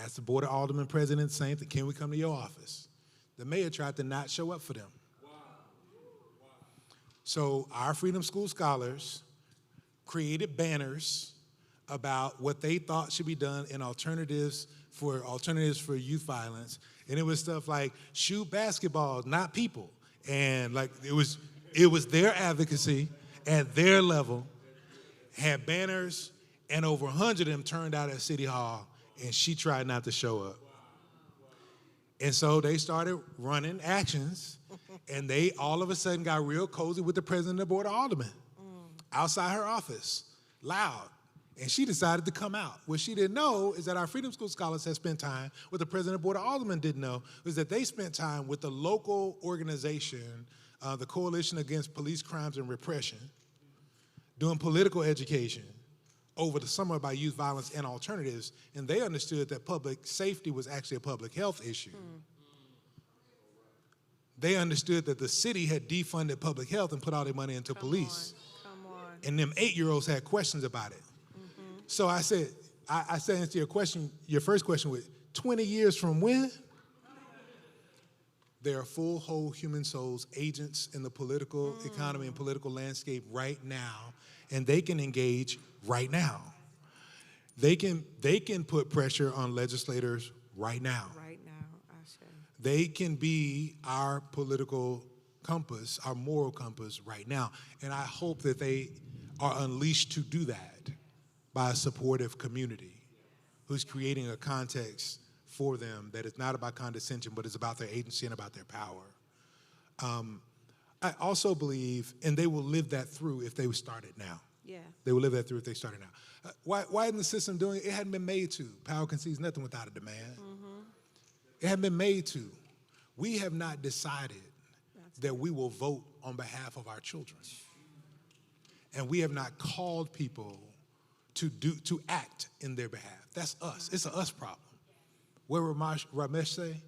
Asked the Board of Aldermen president the same thing, can we come to your office? The mayor tried to not show up for them. So our freedom school scholars created banners about what they thought should be done in alternatives for youth violence. And it was stuff like shoot basketballs, not people. And like it was their advocacy at their level, had banners, and over 100 of them turned out at City Hall, and she tried not to show up. And so they started running actions, and they all of a sudden got real cozy with the president of the Board of Aldermen outside her office, loud. And she decided to come out. What she didn't know is that our freedom school scholars had spent time, what the president of the Board of Aldermen didn't know, was that they spent time with the local organization, the Coalition Against Police Crimes and Repression, doing political education over the summer about youth violence and alternatives, and they understood that public safety was actually a public health issue. They understood that the city had defunded public health and put all their money into police. Come on. And them 8-year-olds had questions about it. So I said, I said into your question, your first question was, 20 years from when? They are full, whole human souls, agents in the political economy and political landscape right now, and they can engage right now. They can put pressure on legislators right now. Right now, I say. They can be our political compass, our moral compass right now. And I hope that they are unleashed to do that by a supportive community who's creating a context for them that is not about condescension, but is about their agency and about their power. I also believe, and they will live that through if they start it now. Yeah. They will live that through if they start it now. Why isn't the system doing it? It hadn't been made to. Power concedes nothing without a demand. It hadn't been made to. We have not decided that we will vote on behalf of our children. And we have not called people to act in their behalf. That's us. It's an us problem. What Ramesh say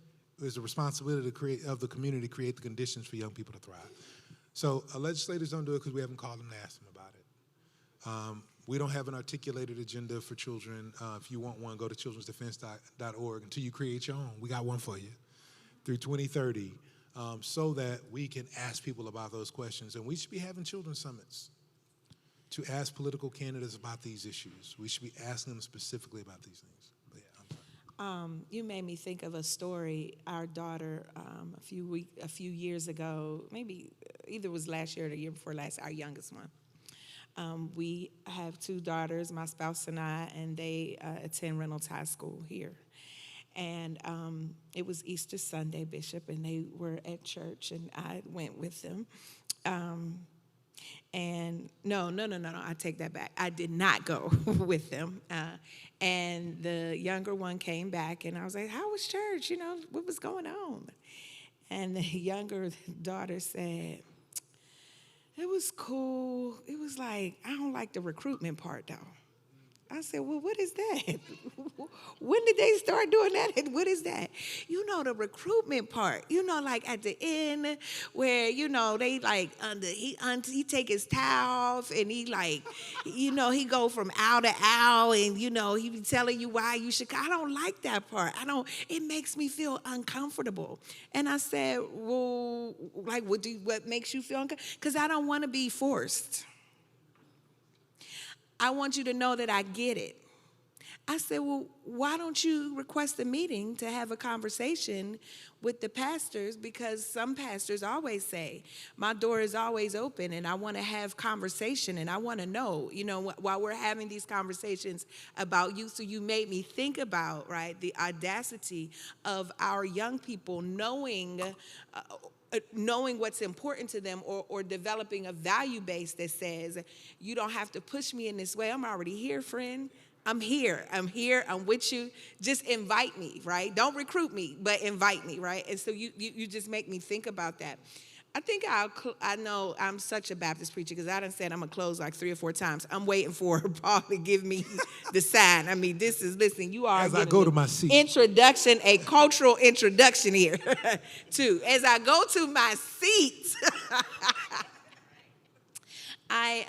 is the responsibility of the community to create the conditions for young people to thrive. So legislators don't do it because we haven't called them to ask them about it. We don't have an articulated agenda for children. If you want one, go to childrensdefense.org until you create your own. We got one for you through 2030 so that we can ask people about those questions. And we should be having children's summits to ask political candidates about these issues. We should be asking them specifically about these things. But yeah, You made me think of a story. Our daughter, a few years ago, maybe either it was last year or the year before last, our youngest one. We have 2 daughters, my spouse and I, and they attend Reynolds High School here. And it was Easter Sunday, Bishop, and they were at church, and I went with them. And no, I take that back. I did not go with them. And the younger one came back, and I was like, how was church? You know, what was going on? And the younger daughter said, it was cool. It was like, I don't like the recruitment part, though. I said, well, what is that? When did they start doing that? And what is that? You know, the recruitment part. You know, like at the end where, you know, they like, he take his towel off and he like, you know, he go from aisle to aisle and, you know, he be telling you why you should. I don't like that part. It makes me feel uncomfortable. And I said, well, like, what makes you feel uncomfortable? Because I don't want to be forced. I want you to know that I get it. I said, well, why don't you request a meeting to have a conversation with the pastors? Because some pastors always say, my door is always open and I want to have conversation and I want to know, you know, while we're having these conversations about youth. So you made me think about, right, the audacity of our young people knowing what's important to them or developing a value base that says, you don't have to push me in this way. I'm already here, friend. I'm here. I'm with you. Just invite me, right? Don't recruit me, but invite me, right? And so you just make me think about that. I think I know I'm such a Baptist preacher because I done said I'm going to close like 3 or 4 times. I'm waiting for Paul to give me the sign. I mean, listen, you are as I go to my seat. Introduction, a cultural introduction here, too. As I go to my seat, I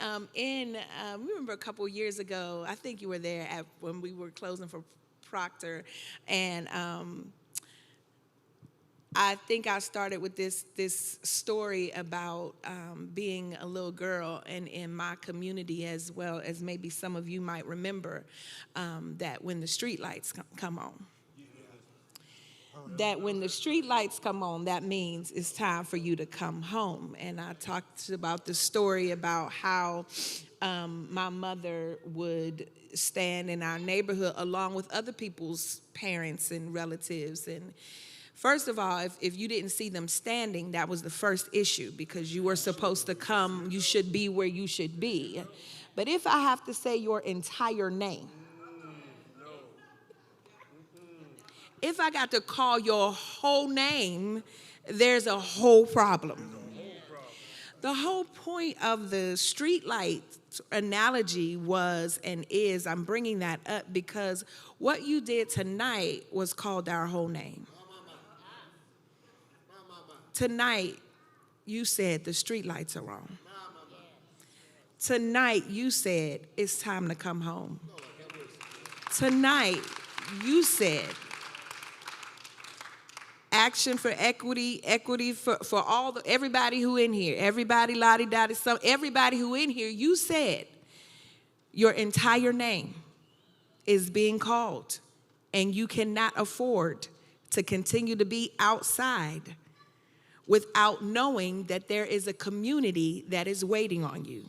remember a couple years ago, I think you were there when we were closing for Proctor, and I think I started with this story about being a little girl and in my community, as well as maybe some of you might remember, that when the street lights come on. That when the street lights come on, that means it's time for you to come home. And I talked about the story about how my mother would stand in our neighborhood along with other people's parents and relatives. And first of all, if you didn't see them standing, that was the first issue because you were supposed to come, you should be where you should be. But if I have to say your entire name, if I got to call your whole name, there's a whole problem. The whole point of the street light analogy was and is, I'm bringing that up because what you did tonight was called our whole name. Tonight, you said the street lights are on. Tonight, you said it's time to come home. Tonight, you said action for equity, equity for everybody who in here, everybody lottie dottie, everybody who in here, you said your entire name is being called, and you cannot afford to continue to be outside without knowing that there is a community that is waiting on you.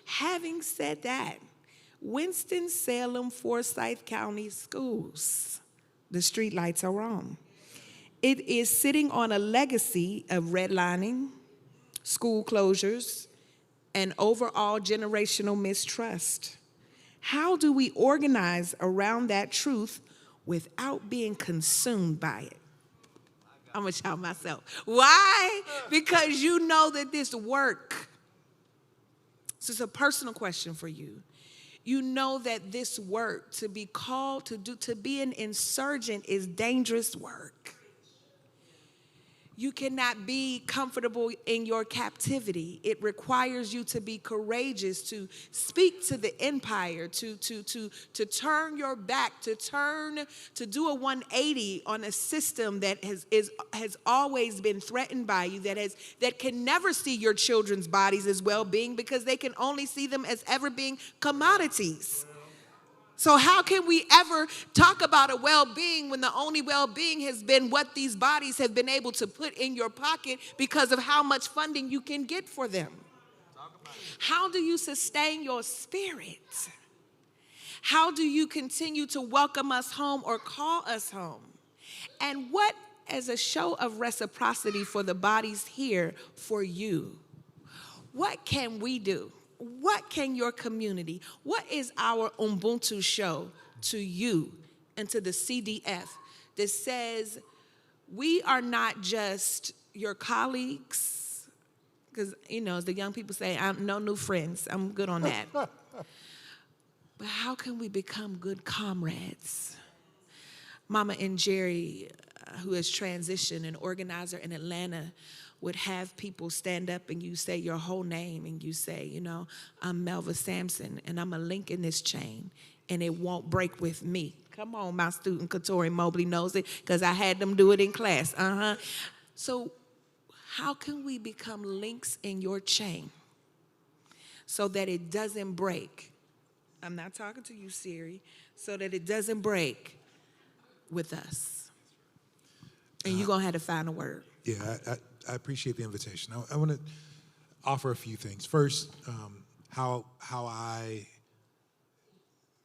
Having said that, Winston-Salem, Forsyth County Schools, the street lights are on. It is sitting on a legacy of redlining, school closures, and overall generational mistrust. How do we organize around that truth without being consumed by it? I'm gonna shout myself. Why? Because you know that this work, this is a personal question for you. You know that this work, to be called to be an insurgent, is dangerous work. You cannot be comfortable in your captivity. It requires you to be courageous, to speak to the empire, to turn your back, to do a 180 on a system that has always been threatened by you, that can never see your children's bodies as well-being because they can only see them as ever being commodities. So how can we ever talk about a well-being when the only well-being has been what these bodies have been able to put in your pocket because of how much funding you can get for them? How do you sustain your spirit? How do you continue to welcome us home or call us home? And what, as a show of reciprocity for the bodies here for you, what can we do? What can your community, what is our Ubuntu show to you and to the CDF that says we are not just your colleagues, because, you know, as the young people say, I'm no new friends, I'm good on that. But how can we become good comrades? Mama and Jerry, who has transitioned, an organizer in Atlanta, would have people stand up and you say your whole name and you say, you know, I'm Melva Sampson and I'm a link in this chain and it won't break with me. Come on, my student Katori Mobley knows it because I had them do it in class. So how can we become links in your chain so that it doesn't break? I'm not talking to you, Siri. So that it doesn't break with us. And you're going to have to find a word. Yeah, I appreciate the invitation. I want to offer a few things. First, how I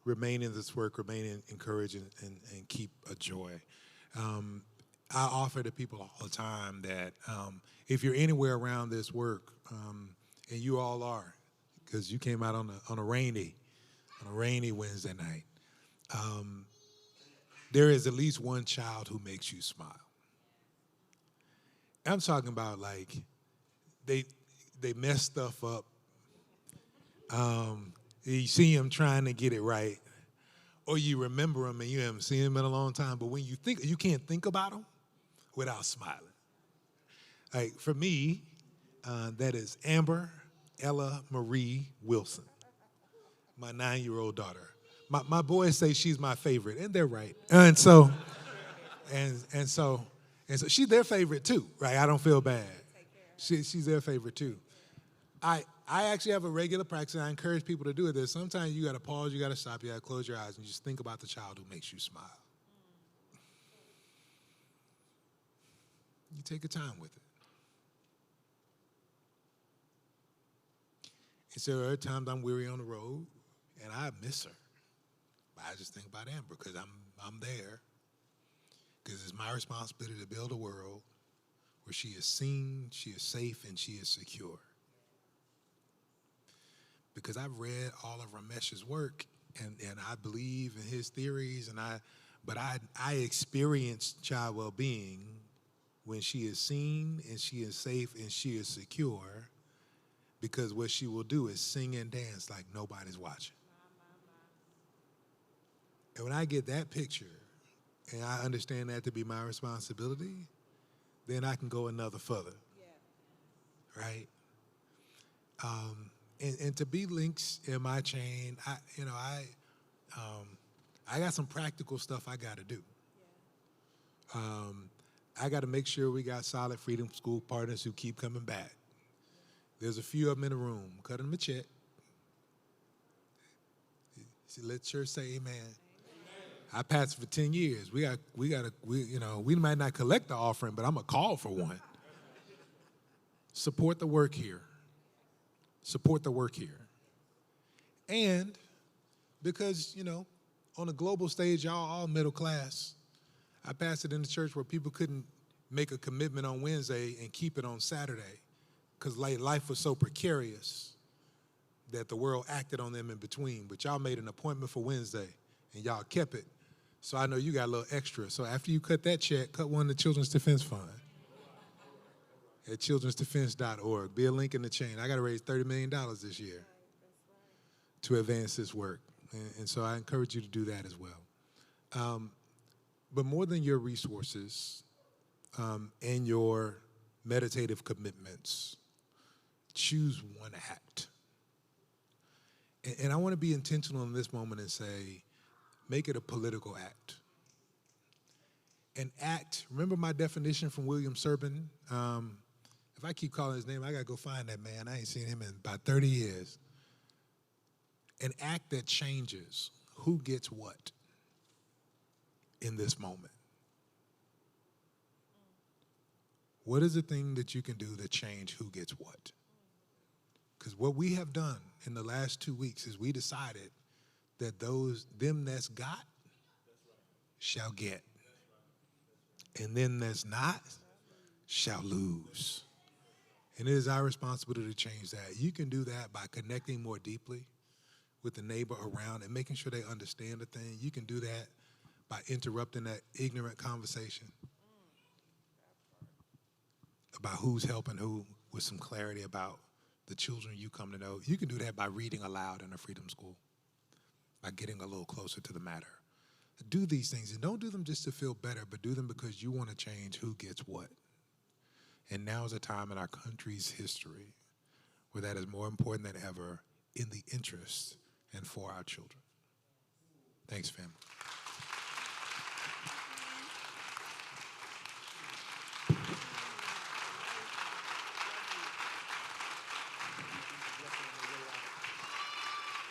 remain in this work, remain encouraged, and keep a joy. I offer to people all the time that if you're anywhere around this work, and you all are, because you came out on a rainy Wednesday night, there is at least one child who makes you smile. I'm talking about like they mess stuff up. You see them trying to get it right, or you remember them and you haven't seen them in a long time. But when you think, you can't think about them without smiling. Like for me, that is Amber Ella Marie Wilson, my 9-year-old daughter. My boys say she's my favorite, and they're right. And so she's their favorite too, right? I don't feel bad. She's their favorite too. I actually have a regular practice, and I encourage people to do it. There's sometimes you got to pause, you got to stop, you got to close your eyes, and just think about the child who makes you smile. You take your time with it. And so there are times I'm weary on the road, and I miss her. But I just think about Amber because I'm there. Because it's my responsibility to build a world where she is seen, she is safe, and she is secure. Because I've read all of Ramesh's work, and I believe in his theories, but I experience child well-being when she is seen, and she is safe, and she is secure, because what she will do is sing and dance like nobody's watching. And when I get that picture, and I understand that to be my responsibility, then I can go another further. Right? And to be links in my chain, I got some practical stuff I got to do. I got to make sure we got solid Freedom School partners who keep coming back. There's a few of them in the room. Cut them a check. See, let church say amen. I pastored for 10 years. We might not collect the offering, but I'm going to call for one. Support the work here. Support the work here. And because, on a global stage, y'all all middle class. I pastored in a church where people couldn't make a commitment on Wednesday and keep it on Saturday because life was so precarious that the world acted on them in between. But y'all made an appointment for Wednesday, and y'all kept it. So I know you got a little extra. So after you cut that check, cut one to Children's Defense Fund at childrensdefense.org. Be a link in the chain. I got to raise $30 million this year to advance this work. And so I encourage you to do that as well. But more than your resources and your meditative commitments, choose one act. And I want to be intentional in this moment and say, make it a political act. An act, remember my definition from William Serban? If I keep calling his name, I got to go find that man. I ain't seen him in about 30 years. An act that changes who gets what in this moment. What is the thing that you can do to change who gets what? Because what we have done in the last 2 weeks is we decided that them that's got shall get. And them that's not shall lose. And it is our responsibility to change that. You can do that by connecting more deeply with the neighbor around and making sure they understand the thing. You can do that by interrupting that ignorant conversation about who's helping who with some clarity about the children you come to know. You can do that by reading aloud in a Freedom School, by getting a little closer to the matter. Do these things, and don't do them just to feel better, but do them because you want to change who gets what. And now is a time in our country's history where that is more important than ever in the interest and for our children. Thanks, family.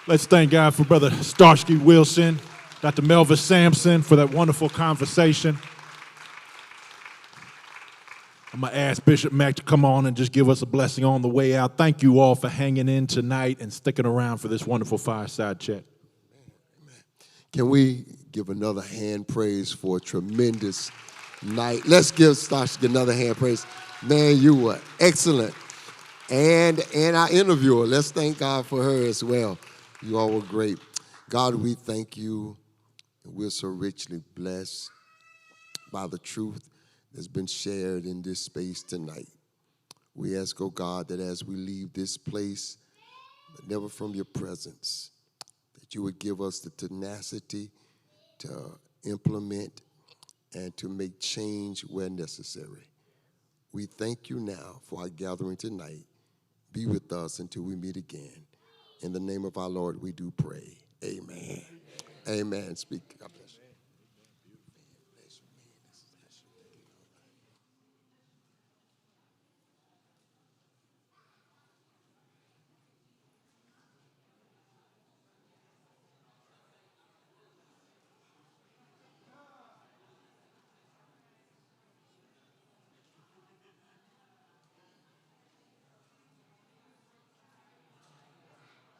Let's thank God for Brother Starsky Wilson, Dr. Melva Sampson for that wonderful conversation. I'm going to ask Bishop Mack to come on and just give us a blessing on the way out. Thank you all for hanging in tonight and sticking around for this wonderful fireside chat. Can we give another hand praise for a tremendous night? Let's give Starsky another hand praise. Man, you were excellent. And our interviewer, let's thank God for her as well. You all were great. God, we thank you. We're so richly blessed by the truth that's been shared in this space tonight. We ask, oh God, that as we leave this place, but never from your presence, that you would give us the tenacity to implement and to make change where necessary. We thank you now for our gathering tonight. Be with us until we meet again. In the name of our Lord, we do pray. Amen. Amen. Speak.